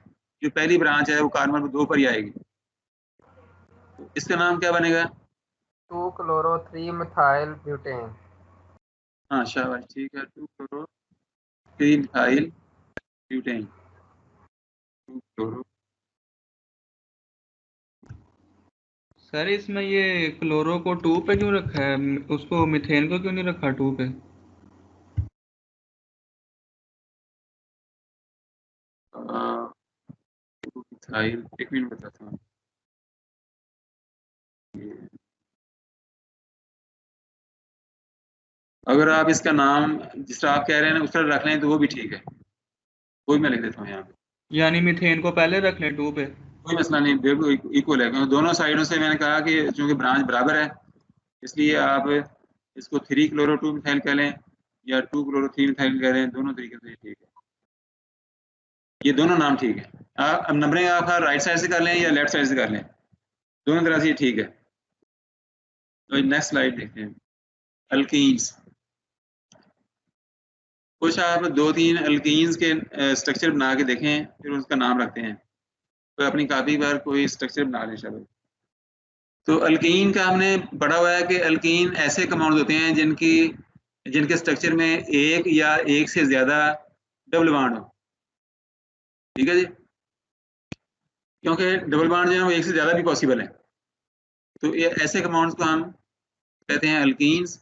जो पहली ब्रांच है वो कार्बन नंबर 2 पर ही आएगी। तो इसका नाम क्या बनेगा? 2 क्लोरो 3 मिथाइल ब्यूटेन। हाँ शाबाश, ठीक है, 2 chloro 3 methyl butane. 2 chloro. Sir इसमें ये क्लोरो को 2 पे क्यों रखा है, उसको मिथेन को क्यों नहीं रखा 2 पे? मिथाइल, एक मिनट बताता हूँ। अगर आप इसका नाम जिस तरह आप कह रहे हैं ना उस तरह रख लें तो वो भी ठीक है, वो भी मैं लिख देता हूँ यहाँ पे। यानी मीथेन को पहले रख लें 2 पे। कोई मसला नहीं, बिल्कुल इक्वल है, क्योंकि दोनों साइडों से मैंने कहा कि चूंकि ब्रांच बराबर है इसलिए आप इसको 3 क्लोरो 2 मिथाइल कह लें या 2 क्लोरो 3 मिथाइल कह लें, दोनों तरीके से ठीक है, ये दोनों नाम ठीक है। आप अब नंबरिंग आप राइट साइड से कर लें या लेफ्ट साइड से कर लें, दोनों तरह से ये ठीक है। तो नेक्स्ट स्लाइड देखते हैं, अल्कीन्स। कुछ आप 2-3 अल्कीन्स के स्ट्रक्चर बना के देखें, फिर उसका नाम रखते हैं। तो अपनी कॉपी पर कोई स्ट्रक्चर बना लें शायद। तो अल्कीन का हमने पढ़ा हुआ है कि अल्कीन ऐसे कंपाउंड होते हैं जिनके स्ट्रक्चर में एक या एक से ज्यादा डबल बॉन्ड हो, ठीक है जी, क्योंकि डबल बॉन्ड जो है वो एक से ज्यादा भी पॉसिबल है। तो ये ऐसे कंपाउंड्स को हम कहते हैं अल्कीन्स,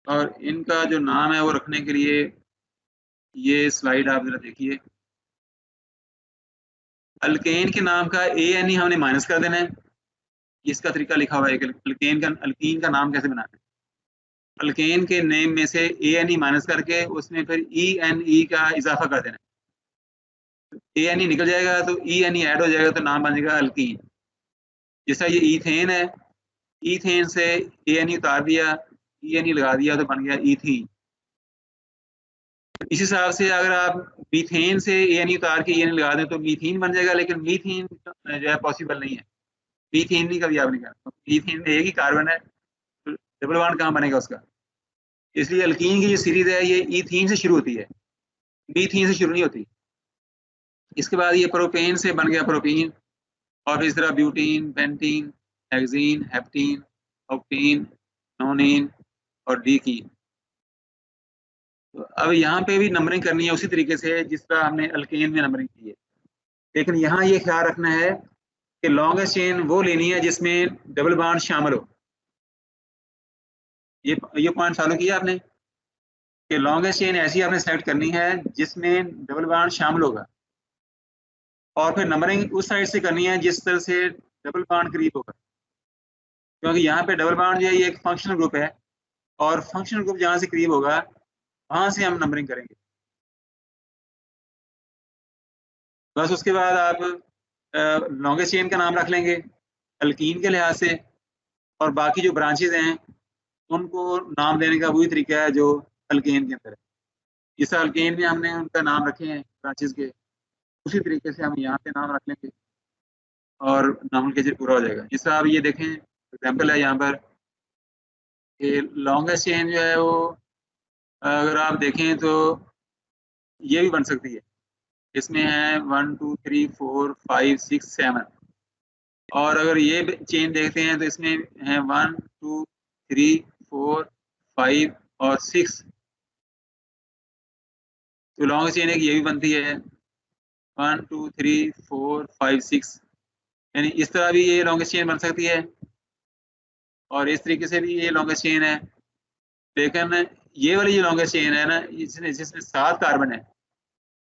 और इनका जो नाम है वो रखने के लिए ये स्लाइड आप जरा देखिए। अल्केन के नाम का ANE हमने माइनस कर देना है, इसका तरीका लिखा हुआ है कि अल्कीन का नाम कैसे बनाना है। अल्केन के नेम में से ANE माइनस करके उसमें फिर ENE का इजाफा कर देना है। ANE निकल जाएगा तो ENE ऐड हो जाएगा तो नाम बन जाएगा अल्कीन। जैसा ये ईथेन है, ईथेन से ANE उतार दिया, ENE लगा दिया तो बन गया ईथीन। इस हिसाब से अगर आप मीथेन से ANE उतार के ENE लगा दें तो मीथीन बन जाएगा, लेकिन मीथीन जो है पॉसिबल नहीं है, मीथेन नहीं कभी आप नहीं करते, मीथेन में एक ही कार्बन है, तो डबल बॉन्ड कहाँ बनेगा उसका। इसलिए अल्कीन की जो सीरीज है ये ईथीन से शुरू होती है, मीथीन से शुरू नहीं होती। इसके बाद ये प्रोपेन से बन गया प्रोपीन, और इस तरह ब्यूटीन, पेंटीन, हेक्सीन, हेप्टीन, ऑक्टीन, नोनीन और डीकीन। तो अब यहाँ पे भी नंबरिंग करनी है उसी तरीके से जिस तरह हमने अल्केन में नंबरिंग की है, लेकिन यहाँ ये ख्याल रखना है कि लॉन्गेस्ट चेन वो लेनी है जिसमें डबल बॉन्ड शामिल हो। ये पॉइंट फॉलो किया आपने कि लॉन्गेस्ट चेन ऐसी आपने सेलेक्ट करनी है जिसमें डबल बॉन्ड शामिल होगा, और फिर नंबरिंग उस साइड से करनी है जिस तरह से डबल बॉन्ड करीब होगा, क्योंकि यहाँ पे डबल बॉन्ड जो है ये एक फंक्शनल ग्रुप है, और फंक्शनल ग्रुप जहाँ से करीब होगा वहां से हम नंबरिंग करेंगे। बस उसके बाद आप लॉन्गेस्ट चेन का नाम रख लेंगे अल्कीन के लिहाज से, और बाकी जो ब्रांचेज हैं उनको नाम देने का वही तरीका है जो अल्केन के अंदर है। इस अल्केन में हमने उनका नाम रखे हैं ब्रांचेज के, उसी तरीके से हम यहाँ पे नाम रख लेंगे और नॉमेनक्लेचर पूरा हो जाएगा। जिस तरह आप ये देखें एग्जाम्पल है यहाँ पर, लॉन्गेस्ट चेन जो है वो अगर आप देखें तो ये भी बन सकती है, इसमें है 1 2 3 4 5 6 7, और अगर ये चेन देखते हैं तो इसमें है 1 2 3 4 5 और 6। तो लॉन्ग चेन एक ये भी बनती है 1 2 3 4 5 6, यानी इस तरह भी ये लॉन्गेस्ट चेन बन सकती है, और इस तरीके से भी ये लॉन्गेस्ट चेन है। लेकिन ये वाली जो लॉन्गेस्ट चेन है ना, जिसमें 7 कार्बन है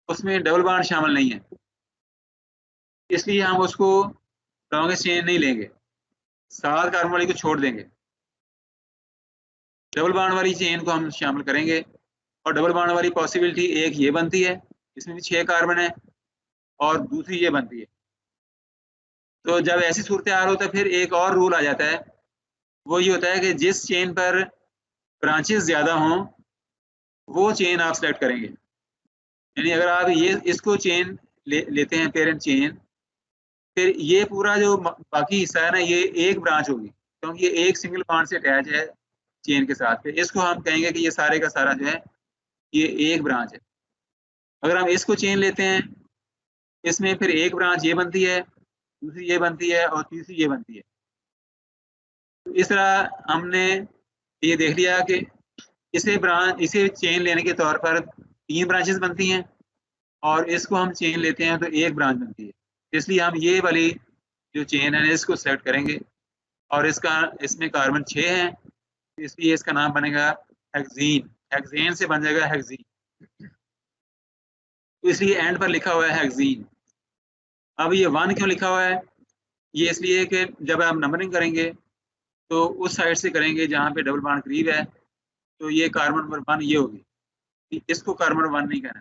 उसमें डबल बॉन्ड शामिल नहीं है, इसलिए हम उसको लॉन्गेस्ट चेन नहीं लेंगे, 7 कार्बन वाली को छोड़ देंगे, डबल बॉन्ड वाली चेन को हम शामिल करेंगे। और डबल बॉन्ड वाली पॉसिबिलिटी एक ये बनती है, इसमें भी 6 कार्बन है, और दूसरी ये बनती है। तो जब ऐसी सूरत हाल होता है फिर एक और रूल आ जाता है, वो ये होता है कि जिस चेन पर ब्रांचेस ज़्यादा हों वो चेन आप सेलेक्ट करेंगे। यानी अगर आप ये इसको चेन लेते हैं पेरेंट चेन, फिर ये पूरा जो बाकी हिस्सा है ना ये एक ब्रांच होगी, क्योंकि ये एक सिंगल बॉन्ड से अटैच है चेन के साथ, फिर इसको हम कहेंगे कि ये सारे का सारा जो है ये एक ब्रांच है। अगर हम इसको चेन लेते हैं इसमें फिर एक ब्रांच ये बनती है, दूसरी ये बनती है और तीसरी ये बनती है। तो इस तरह हमने ये देख लिया कि इसे चेन लेने के तौर पर 3 ब्रांचेस बनती हैं, और इसको हम चेन लेते हैं तो एक ब्रांच बनती है। इसलिए हम ये वाली जो चेन है इसको सेलेक्ट करेंगे, और इसमें कार्बन 6 हैं, इसलिए इसका नाम बनेगा हेक्सीन। हेक्सेन से बन जाएगा हेक्सीन, इसलिए एंड पर लिखा हुआ है हेक्सीन। अब ये 1 क्यों लिखा हुआ है? ये इसलिए कि जब आप नंबरिंग करेंगे तो उस साइड से करेंगे जहाँ पे डबल बॉन्ड करीब है, तो ये कार्बन नंबर 1 ये होगी, इसको कार्बन नंबर 1 नहीं कहना,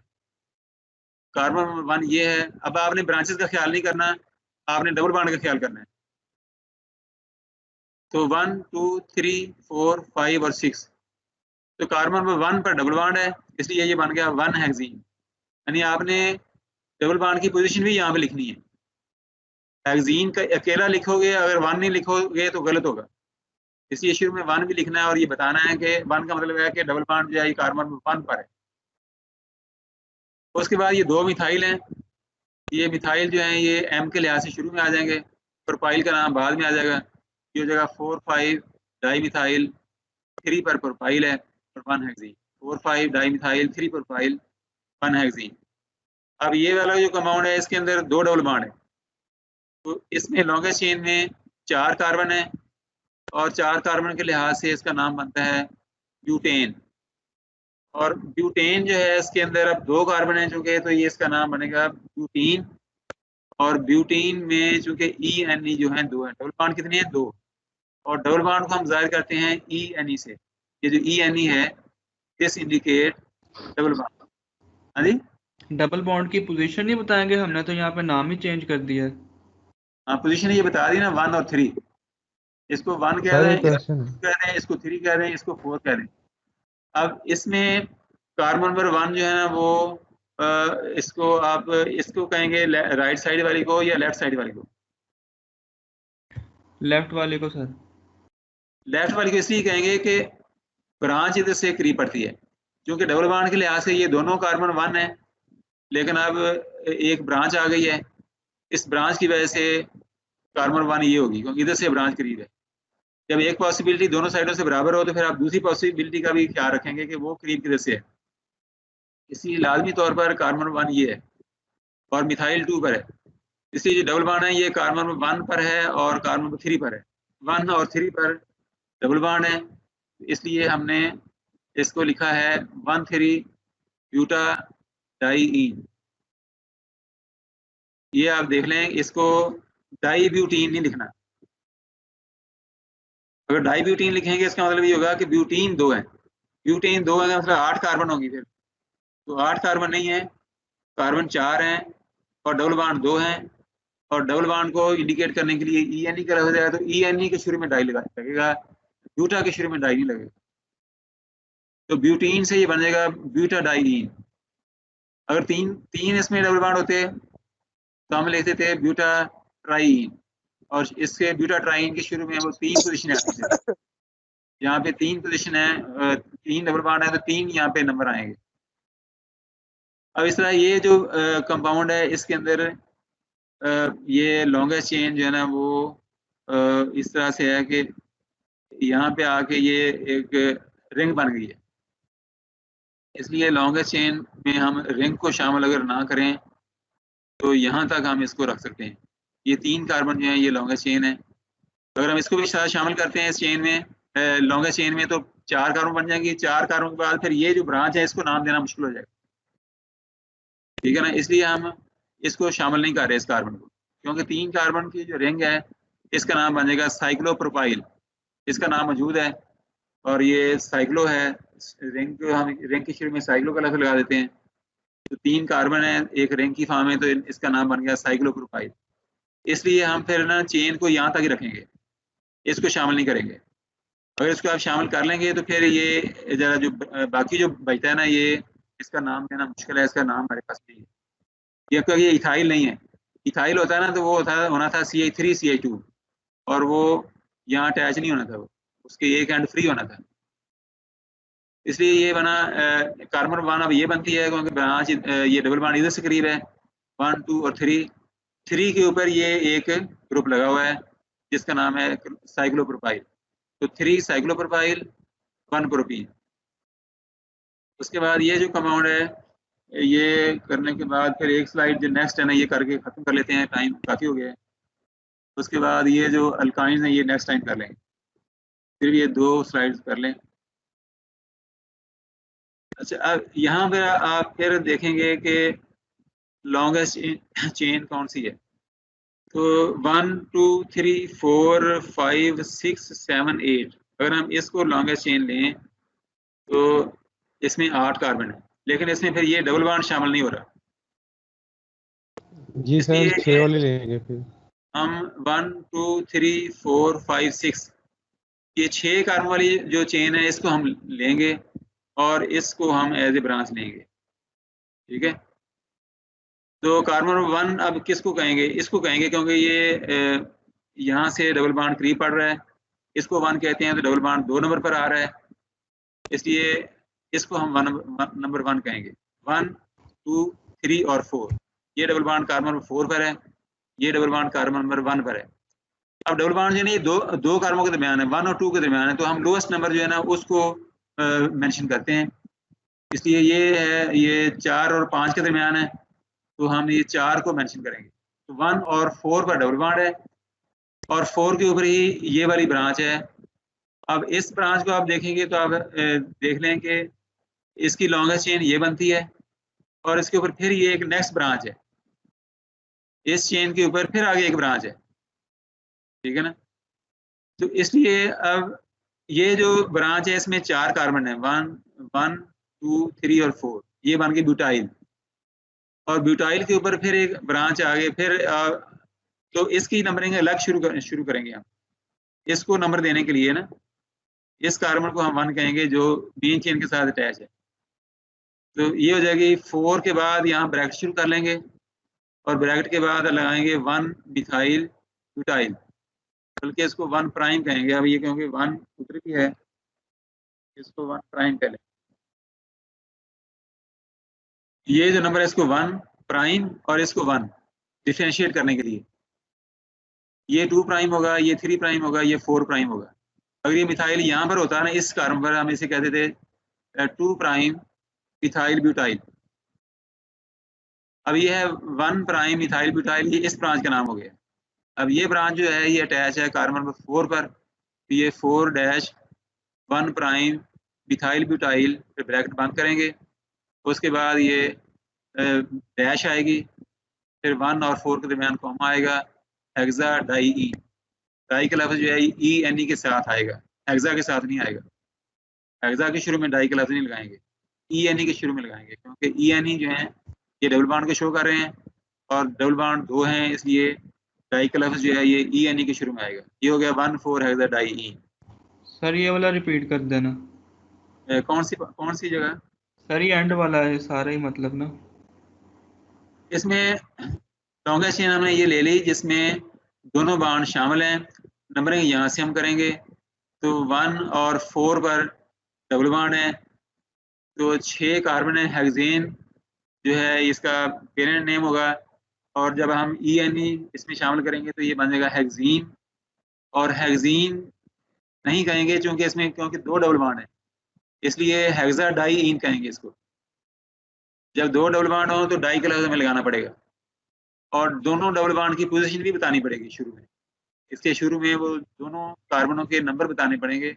कार्बन नंबर 1 ये है। अब आपने ब्रांचेस का ख्याल नहीं करना, आपने डबल बॉन्ड का ख्याल करना है। तो 1 2 3 4 5 और 6, तो कार्बन नंबर 1 पर डबल बॉन्ड है, इसलिए ये बन गया 1 हेक्सीन। यानी आपने डबल बॉन्ड की पोजीशन भी यहाँ पे लिखनी है। हेक्सीन का अकेला लिखोगे, अगर 1 नहीं लिखोगे तो गलत होगा, इसलिए शुरू में 1 भी लिखना है और ये बताना है कि 1 का मतलब है कि डबल बॉन्ड जो है कार्बन नंबर 1 पर है। उसके बाद ये 2 मिथाइल हैं, ये मिथाइल जो हैं ये M के लिहाज से शुरू में आ जाएंगे, प्रोपाइल का नाम बाद में आ जाएगा। ये हो जाएगा 4 5 डाई मिथाइल, 3 पर प्रोपाइल है और 1 hexene, 4 5 di methyl, 3 propyl, 1 hexene. अब ये वाला जो कंपाउंड है इसके अंदर 2 डबल बॉन्ड है, तो इसमें लॉन्गेस्ट चेन में 4 कार्बन है और 4 कार्बन के लिहाज से इसका नाम बनता है ब्यूटेन। और ब्यूटेन जो है इसके अंदर अब 2 कार्बन है चूंकि, तो ये इसका नाम बनेगा ब्यूटीन। और ब्यूटीन में चूंकि ENE जो है 2 है, डबल बॉन्ड कितने हैं? 2, और डबल बॉन्ड को हम जाहिर करते हैं ENE से। ये जो ENE है दिस इंडिकेट डबल बॉन्ड। हाँ जी, डबल बॉन्ड की पोजीशन नहीं बताएंगे, हमने तो यहाँ पे नाम ही चेंज कर दिया है। हाँ पोजीशन ये बता दी ना, 1 और 3। इसको 1 कह रहे हैं, इसको 2 कह रहे हैं, इसको 3 कह रहे हैं, इसको 4 कह रहे हैं। अब इसमें कार्बन नंबर 1 जो है ना वो इसको आप इसको कहेंगे राइट साइड वाली को या लेफ्ट साइड वाली को? लेफ्ट वाले को सर। लेफ्ट वाली को इसलिए कहेंगे कि ब्रांच इधर से करीब पड़ती है, क्योंकि डबल बॉन्ड के लिहाज से ये दोनों कार्बन 1 है, लेकिन अब एक ब्रांच आ गई है, इस ब्रांच की वजह से कार्बन 1 ये होगी, क्योंकि इधर से ब्रांच करीब है। जब एक पॉसिबिलिटी दोनों साइडों से बराबर हो तो फिर आप दूसरी पॉसिबिलिटी का भी ख्याल रखेंगे कि वो करीब किधर से है। इसलिए लाजमी तौर पर कार्बन 1 ये है और मिथाइल 2 पर है, इसलिए जो डबल बॉन्ड है ये कार्बन 1 पर है और कार्बन 3 पर है। 1 और 3 पर डबल बॉन्ड है, इसलिए हमने इसको लिखा है 1,3 ब्यूटा डाईईन। ये आप देख लें, इसको डाई ब्यूटीन नहीं लिखना। अगर डाई ब्यूटीन लिखेंगे इसका मतलब ये होगा कि ब्यूटीन 2 है, ब्यूटीन 2 है मतलब 8 कार्बन होगी, फिर तो 8 कार्बन नहीं है, कार्बन 4 हैं और डबल बॉन्ड 2 हैं। और डबल बॉन्ड को इंडिकेट करने के लिए ENE का हो जाएगा, तो ENE के शुरू में डाई लगेगा, ब्यूटा के शुरू में डाई नहीं लगेगा, तो ब्यूटीन से ये बन जाएगा ब्यूटा डाईईन। अगर तीन इसमें डबल बॉन्ड होते तो हम लिखते थे ब्यूटा ट्राईन, और इसके ब्यूटा ट्राईन के शुरू में वो 3 पोजीशन आती है, यहाँ पे 3 पोजीशन है, 3 डबल बॉन्ड है तो 3 यहाँ पे नंबर आएंगे। अब इस तरह ये जो कंपाउंड है इसके अंदर ये लॉन्गेस्ट चेन जो है ना वो इस तरह से है कि यहाँ पे आके ये एक रिंग बन गई है, इसलिए लॉन्गेस्ट चेन में हम रिंग को शामिल अगर ना करें तो यहाँ तक हम इसको रख सकते हैं। ये 3 कार्बन जो है ये लॉन्गेस्ट चेन है, अगर हम इसको भी साथ शामिल करते हैं इस चेन में, लॉन्गेस्ट चेन में, तो 4 कार्बन बन जाएंगे। 4 कार्बन के बाद फिर ये जो ब्रांच है इसको नाम देना मुश्किल हो जाएगा, ठीक है ना, इसलिए हम इसको शामिल नहीं कर रहे इस कार्बन को, क्योंकि 3 कार्बन की जो रिंग है इसका नाम बन जाएगा साइक्लोप्रोपाइल, इसका नाम मौजूद है और ये साइक्लो है, रिंग को हम रिंग के शुरू में साइक्लो का लफ्ज़ लगा देते हैं, तो 3 कार्बन है एक रिंग की फॉर्म है, तो इसका नाम बन गया साइक्लोप्रोपाइल। इसलिए हम फिर ना चेन को यहाँ तक ही रखेंगे, इसको शामिल नहीं करेंगे। अगर इसको आप शामिल कर लेंगे तो फिर ये जरा जो बाकी जो बचता है ना, ये इसका नाम देना मुश्किल है, इसका नाम हमारे पास नहीं है। ये क्योंकि ये इथाइल नहीं है, इथाइल होता है ना तो वो होना था CH3 CH2, और वो यहाँ अटैच नहीं होना था, वो उसके एक एंड फ्री होना था, इसलिए ये बना कार्बन 1 अब ये बनती है क्योंकि ब्रांच ये डबल बॉन्ड इधर से करीब है, 1 2 और 3 के ऊपर ये एक ग्रुप लगा हुआ है जिसका नाम है साइक्लोप्रोपाइल, तो 3 साइक्लोप्रोपाइल 1 प्रोपीन। उसके बाद ये जो कंपाउंड है ये करने के बाद फिर एक स्लाइड जो नेक्स्ट है ना ये करके ख़त्म कर लेते हैं, टाइम काफ़ी हो गया है। उसके बाद ये जो अल्काइंस हैं ये नेक्स्ट टाइम कर लेंगे, फिर ये 2 स्लाइड्स कर लें। अच्छा, अब यहाँ पे आप फिर देखेंगे कि लॉन्गेस्ट चेन कौन सी है। तो 1 2 3 4 5 6 7 8 अगर हम इसको लॉन्गेस्ट चेन लें तो इसमें 8 कार्बन है, लेकिन इसमें फिर ये डबल बॉन्ड शामिल नहीं हो रहा। जी सर, हम 6 वाले लेंगे फिर। हम 1 2 3 4 5 6 ये 6 कार्बन वाली जो चेन है इसको हम लेंगे और इसको हम एज ए ब्रांच लेंगे, ठीक है। तो कार्बन 1 अब किसको कहेंगे? इसको कहेंगे, क्योंकि ये यहाँ से डबल बॉन्ड करीब पड़ रहा है, इसको 1 कहते हैं, तो डबल बॉन्ड 2 नंबर पर आ रहा है, इसलिए इसको हम नंबर 1 कहेंगे। 1 2 3 और 4 ये डबल बॉन्ड कार्बन नंबर 4 पर है, ये डबल बॉन्ड कार्बन नंबर 1 पर है। अब डबल बॉन्ड जो है दो कार्बन के दरमियान है, 1 और 2 के दरमियान है, तो हम लोएस्ट नंबर जो है ना उसको मेंशन करते हैं। इसलिए ये है, ये 4 और 5 के दरमियान है, तो हम ये 4 को मेंशन करेंगे। तो 1 और 4 पर डबल बॉन्ड है और 4 के ऊपर ही ये वाली ब्रांच है। अब इस ब्रांच को आप देखेंगे तो आप देख लें कि इसकी लॉन्गेस्ट चेन ये बनती है और इसके ऊपर फिर ये एक नेक्स्ट ब्रांच है, इस चेन के ऊपर फिर आगे एक ब्रांच है, ठीक है ना। तो इसलिए अब ये जो ब्रांच है इसमें 4 कार्बन है, 1 2 3 और 4, ये बन गई ब्यूटाइल। और ब्यूटाइल के ऊपर फिर एक ब्रांच आ गई, फिर तो इसकी नंबरिंग अलग शुरू करेंगे हम। इसको नंबर देने के लिए ना इस कार्बन को हम 1 कहेंगे जो मेन चेन के साथ अटैच है। तो ये हो जाएगी 4 के बाद यहाँ ब्रैकेट शुरू कर लेंगे और ब्रैकेट के बाद लगाएंगे 1 मिथाइल ब्यूटाइल, बल्कि इसको 1 प्राइम कहेंगे। अब ये क्योंकि 1 उधर भी है, इसको 1 प्राइम कह लें। ये जो नंबर है इसको 1 प्राइम और इसको 1 डिफरेंशिएट करने के लिए, ये 2 प्राइम होगा, ये 3 प्राइम होगा, ये 4 प्राइम होगा। अगर ये मिथाइल यहाँ पर होता है ना, इस कार्बन पर, हम इसे कहते थे 2 प्राइम मिथाइल ब्यूटाइल। अब ये है 1 प्राइम मिथाइल ब्यूटाइल, ये इस ब्रांच का नाम हो गया। अब ये ब्रांच जो है ये अटैच है कार्बन नंबर 4 पर, तो ये 4-1 प्राइम मिथाइल ब्यूटाइल, फिर ब्रैकेट बंद करेंगे, उसके बाद ये डैश आएगी, फिर 1 और 4 के दरमियान कॉमा आएगा, हेक्सा डाई ई। डाई का लफ्ज़ जो है ENE के साथ आएगा, हेक्सा के साथ नहीं आएगा। हेक्सा के शुरू में डाई का लफ्ज़ नहीं लगाएंगे, ENE के शुरू में लगाएंगे, क्योंकि ENE जो है ये डबल बॉन्ड को शो कर रहे हैं और डबल बॉन्ड 2 हैं, इसलिए डाई का लफ्ज़ जो है ये ENE के शुरू में आएगा। ये हो गया 1,4 हेक्सा डाई ई। सर ये वाला रिपीट कर देना। कौन सी जगह? सर ये एंड वाला है सारा ही, मतलब ना इसमें लॉन्गेस्ट चेन हमने ये ले ली जिसमें दोनों बॉन्ड शामिल हैं। नंबरिंग यहाँ से हम करेंगे, तो 1 और 4 पर डबल बॉन्ड है, तो 6 कार्बन है। हेक्सेन जो है इसका पेरेंट नेम होगा, और जब हम ENE इसमें शामिल करेंगे तो ये बन जाएगा हेक्सीन। और हेक्सीन नहीं कहेंगे क्योंकि 2 डबल बॉन्ड है, इसलिए हेक्सा डाई इन कहेंगे इसको। जब 2 डबल बॉन्ड हो तो डाई के लफ्ज़ में लगाना पड़ेगा, और दोनों डबल बॉन्ड की पोजीशन भी बतानी पड़ेगी शुरू में। इसके शुरू में वो दोनों कार्बनों के नंबर बताने पड़ेंगे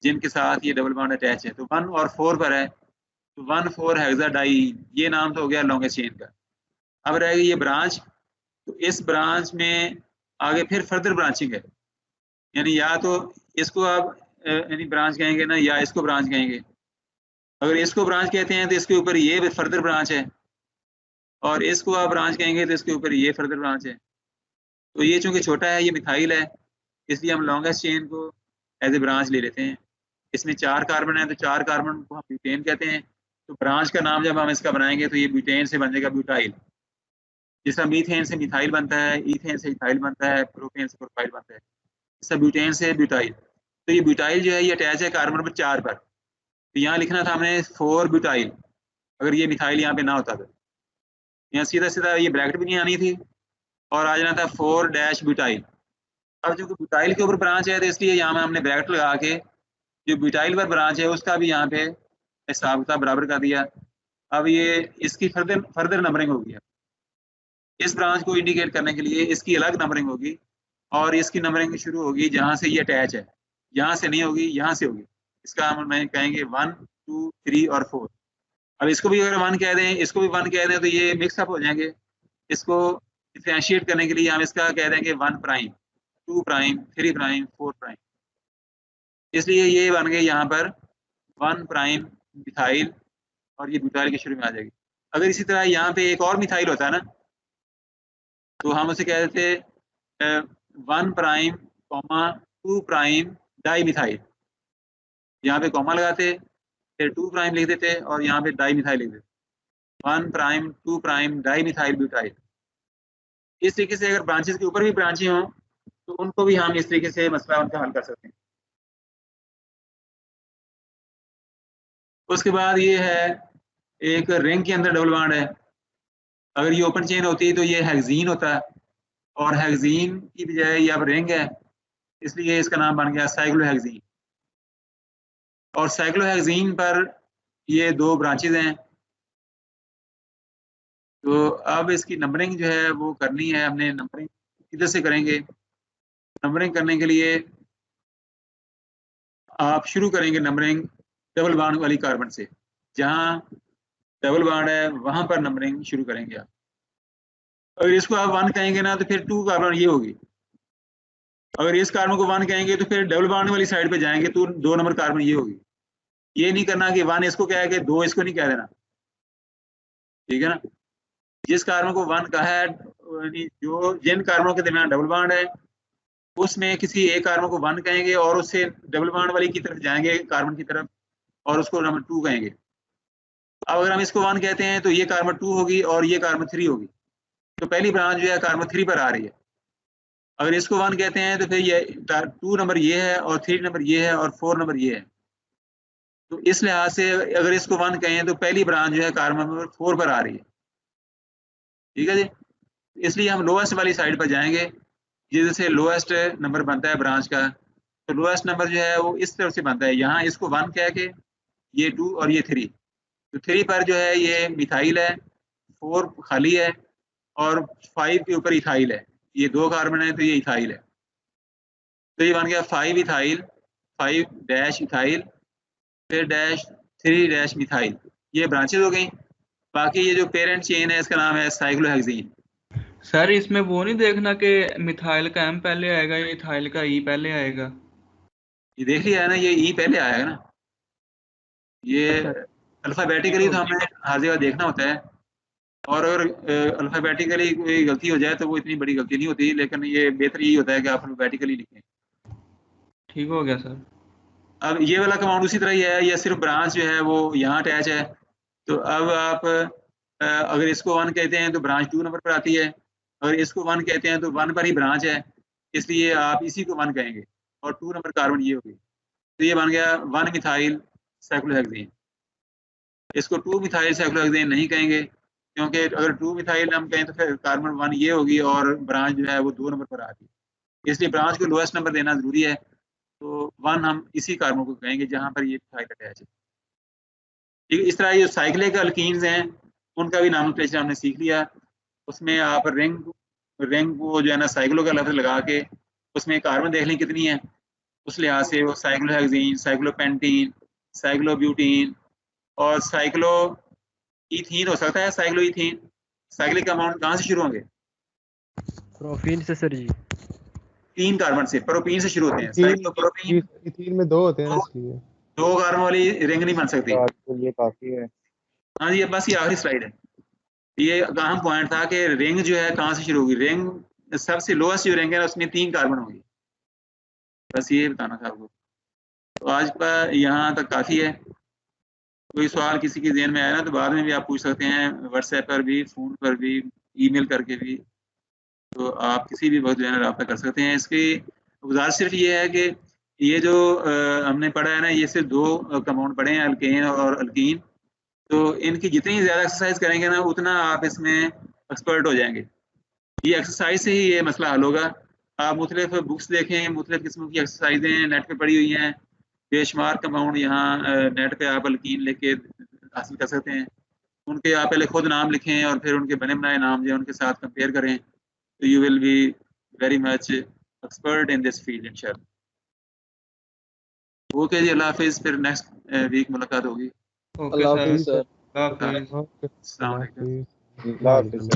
जिनके साथ ये डबल बॉन्ड अटैच है। तो 1 और 4 पर है, तो 1,4 हेक्सा डाई, ये नाम तो हो गया लॉन्गेस्ट चेन का। अब रहेगी ये ब्रांच, तो इस ब्रांच में आगे फिर फर्दर ब्रांचिंग है, यानी या तो इसको आप यानी ब्रांच कहेंगे ना, या इसको ब्रांच कहेंगे। अगर इसको ब्रांच कहते हैं तो इसके ऊपर ये फर्दर ब्रांच है, और इसको आप ब्रांच कहेंगे तो इसके ऊपर ये फर्दर ब्रांच है। तो ये चूंकि छोटा है, ये मिथाइल है, इसलिए हम लॉन्गेस्ट चेन को एज ए ब्रांच ले लेते हैं। इसमें 4 कार्बन है, तो 4 कार्बन को हम ब्यूटेन कहते हैं। तो ब्रांच का नाम जब हम इसका बनाएंगे तो ये ब्यूटेन से बन जाएगा ब्यूटाइल। जिस तरह मीथेन से मिथाइल बनता है, ईथेन से इथाइल बनता है, प्रोपेन से प्रोपाइल बनता है, इसका ब्यूटेन से ब्यूटाइल। तो ये ब्यूटाइल जो है ये अटैच है कार्बन नंबर 4 पर, तो यहाँ लिखना था हमने 4 ब्यूटाइल, अगर ये मिथाइल यहाँ पे ना होता तो यहाँ सीधा सीधा ये ब्रैकेट भी नहीं आनी थी और आ जाना था 4- ब्यूटाइल। अब जो ब्यूटाइल के ऊपर ब्रांच है तो इसलिए यहाँ में हमने ब्रैकेट लगा के जो ब्यूटाइल पर ब्रांच है उसका भी यहाँ पे हिसाब का बराबर कर दिया। अब ये इसकी फर्दर नंबरिंग होगी। इस ब्रांच को इंडिकेट करने के लिए इसकी अलग नंबरिंग होगी, और इसकी नंबरिंग शुरू होगी जहाँ से ये अटैच है, यहाँ से नहीं होगी, यहाँ से होगी। इसका हम कहेंगे 1 2 3 और 4। अब इसको भी अगर 1 कह दें, इसको भी 1 कह दें, तो ये मिक्सअप हो जाएंगे। इसको डिफरेंशिएट करने के लिए हम इसका कह देंगे 1 प्राइम 2 प्राइम 3 प्राइम 4 प्राइम, इसलिए ये बन गए यहाँ पर 1 प्राइम मिथाइल और ये ब्यूटाइल के शुरू में आ जाएगी। अगर इसी तरह यहाँ पे एक और मिथाइल होता है ना, तो हम उसे कह देते 1 प्राइम 2 प्राइम डाई मिथाइल, यहाँ पे कॉमा लगाते, फिर 2 प्राइम लिख देते और यहाँ पे डाई मिथाइल लिख देते, 1 prime 2 prime di methyl butyl. इस तरीके से अगर ब्रांचेस के ऊपर भी ब्रांचें हों तो उनको भी हम इस तरीके से मसला उनका हल कर सकते हैं। उसके बाद ये है एक रिंग के अंदर डबल बॉन्ड है, अगर ये ओपन चेन होती है तो ये हेक्सीन होता है, और हेक्सीन की बजाय ये अब रिंग है, इसलिए इसका नाम बन गया साइक्लोहेक्सीन। और साइक्लोहेक्सीन पर ये 2 ब्रांचेज हैं, तो अब इसकी नंबरिंग जो है वो करनी है हमने। नंबरिंग किधर से करेंगे? नंबरिंग करने के लिए आप शुरू करेंगे नंबरिंग डबल बॉन्ड वाली कार्बन से, जहां डबल बॉन्ड है वहां पर नंबरिंग शुरू करेंगे आप। अगर इसको आप 1 कहेंगे ना तो फिर 2 कार्बन ये होगी, अगर इस कार्बन को 1 कहेंगे तो फिर डबल बॉन्ड वाली साइड पे जाएंगे तो 2 नंबर कार्बन ये होगी। ये नहीं करना कि 1 इसको कह के 2 इसको नहीं कह देना, ठीक है ना। जिस कार्बन को 1 कहा है, जो जिन कार्बनों के दरमियान डबल बॉन्ड है उसमें किसी एक कार्बन को 1 कहेंगे और उससे डबल बॉन्ड वाली की तरफ जाएंगे कार्बन की तरफ और उसको नंबर 2 कहेंगे। अब अगर हम इसको 1 कहते हैं तो ये कार्बन 2 होगी और ये कार्बन 3 होगी, तो पहली ब्रांच जो है कार्बन 3 पर आ रही है। अगर इसको 1 कहते हैं तो फिर ये 2 नंबर ये है और 3 नंबर ये है और 4 नंबर ये है। तो इस लिहाज से अगर इसको 1 कहें तो पहली ब्रांच जो है कार्बन नंबर 4 पर आ रही है, ठीक है जी। इसलिए हम लोएस्ट वाली साइड पर जाएंगे, जैसे लोएस्ट नंबर बनता है ब्रांच का, तो लोएस्ट नंबर जो है वो इस तरफ से बनता है। यहाँ इसको 1 कह के ये 2 और ये 3, तो 3 पर जो है ये मिथाइल है, 4 खाली है और 5 के ऊपर इथाइल है। ये 2 कार्बन है तो ये इथाइल है, तो ये बन गया 5 इथाइल, 5 डैश इथाइल, फिर डैश 3 डैश मिथाइल। ये ब्रांचेज हो गई। बाकी ये जो पेरेंट चेन है इसका नाम है साइक्लोहेक्सीन। सर इसमें वो नहीं देखना कि मिथाइल का M पहले आएगा या इथाइल का E पहले आएगा? ये देख लिया है ना, ये E पहले आएगा ना, ये अल्फाबेटिकली तो हमें हर जगह देखना होता है, और अगर अल्फाबेटिकली कोई गलती हो जाए तो वो इतनी बड़ी गलती नहीं होती, लेकिन ये बेहतर यही होता है कि आप अल्फाबेटिकली लिखें। ठीक हो गया सर। अब ये वाला कमांड उसी तरह ही है, ये सिर्फ ब्रांच जो है वो यहाँ अटैच है। तो अब आप अगर इसको 1 कहते हैं तो ब्रांच 2 नंबर पर आती है, अगर इसको 1 कहते हैं तो 1 पर ही ब्रांच है, इसलिए आप इसी को 1 कहेंगे और 2 नंबर कार्बन ये होगी। तो ये बन गया 1 मिथाइल साइक्लोहेक्सीन। इसको 2 मिथाइल साइक्लोहेक्सीन नहीं कहेंगे, क्योंकि अगर 2 मिथाइल हम कहें तो फिर कार्बन 1 ये होगी और ब्रांच जो है वो 2 नंबर पर आती है, इसलिए ब्रांच को लोएस्ट नंबर देना जरूरी है। तो 1 हम इसी कार्बन को कहेंगे जहाँ पर ये मिथाइल अटैच है, ठीक है। इस तरह ये साइक्लिक अल्कीन्स हैं, उनका भी नामोटेशन हमने सीख लिया। उसमें आप रिंग को जो है ना साइक्लो का लफ्ज लगा के उसमें कार्बन देख लें कितनी है, उस लिहाज से वो साइक्लोहेक्सीन, साइक्लोपेंटीन, साइक्लोब्यूटीन और साइक्लो इथीन हो सकता है। साइक्लो इथीन साइक्लिक अमाउंट कहाँ से शुरू होंगे? प्रोपीन से सर जी। 3 कार्बन से, प्रोपीन से शुरू होते हैं। साइक्लोप्रोपीन इथीन में 2 होते हैं, इसलिए 2 कार्बन वाली रिंग नहीं बन सकती। ये काफी है। हाँ जी, बस ये आखिरी स्लाइड है। ये अहम पॉइंट था कि रिंग जो है कहाँ से शुरू होगी। रिंग सबसे लोएस्ट जो रिंग है उसमें 3 कार्बन होगी, बस ये बताना था आपको। तो आज का यहाँ तक काफ़ी है। कोई सवाल किसी के ज़हन में आया ना तो बाद में भी आप पूछ सकते हैं, व्हाट्सएप पर भी, फ़ोन पर भी, ईमेल करके भी, तो आप किसी भी वक्त जो है रब्ता कर सकते हैं। इसकी गुजारिश सिर्फ ये है कि ये जो हमने पढ़ा है ना, ये सिर्फ 2 कंपाउंड पढ़े हैं, अल्केन और अल्कीन। तो इनकी जितनी ज़्यादा एक्सरसाइज करेंगे ना उतना आप इसमें एक्सपर्ट हो जाएंगे। ये एक्सरसाइज से ही ये मसला हल होगा। आप मुख्तलिफ बुक्स देखें, मुख्तलिफ किस्मों की एक्सरसाइजें नेट पे पड़ी हुई हैं, बेशुमार कंपाउंड यहाँ नेट पे आप अल्कीन लेके हासिल कर सकते हैं। उनके आप पहले खुद नाम लिखें और फिर उनके बने बनाए नाम जो है उनके साथ कंपेयर करें, तो you will be very much expert in this field इंशाल्लाह। ओके जी, अल्लाह हाफिज़। फिर नेक्स्ट वीक मुलाकात होगी। Okay sir. अल्लाह हाफिज़। अस्सलाम वालेकुम। अल्लाह हाफिज़।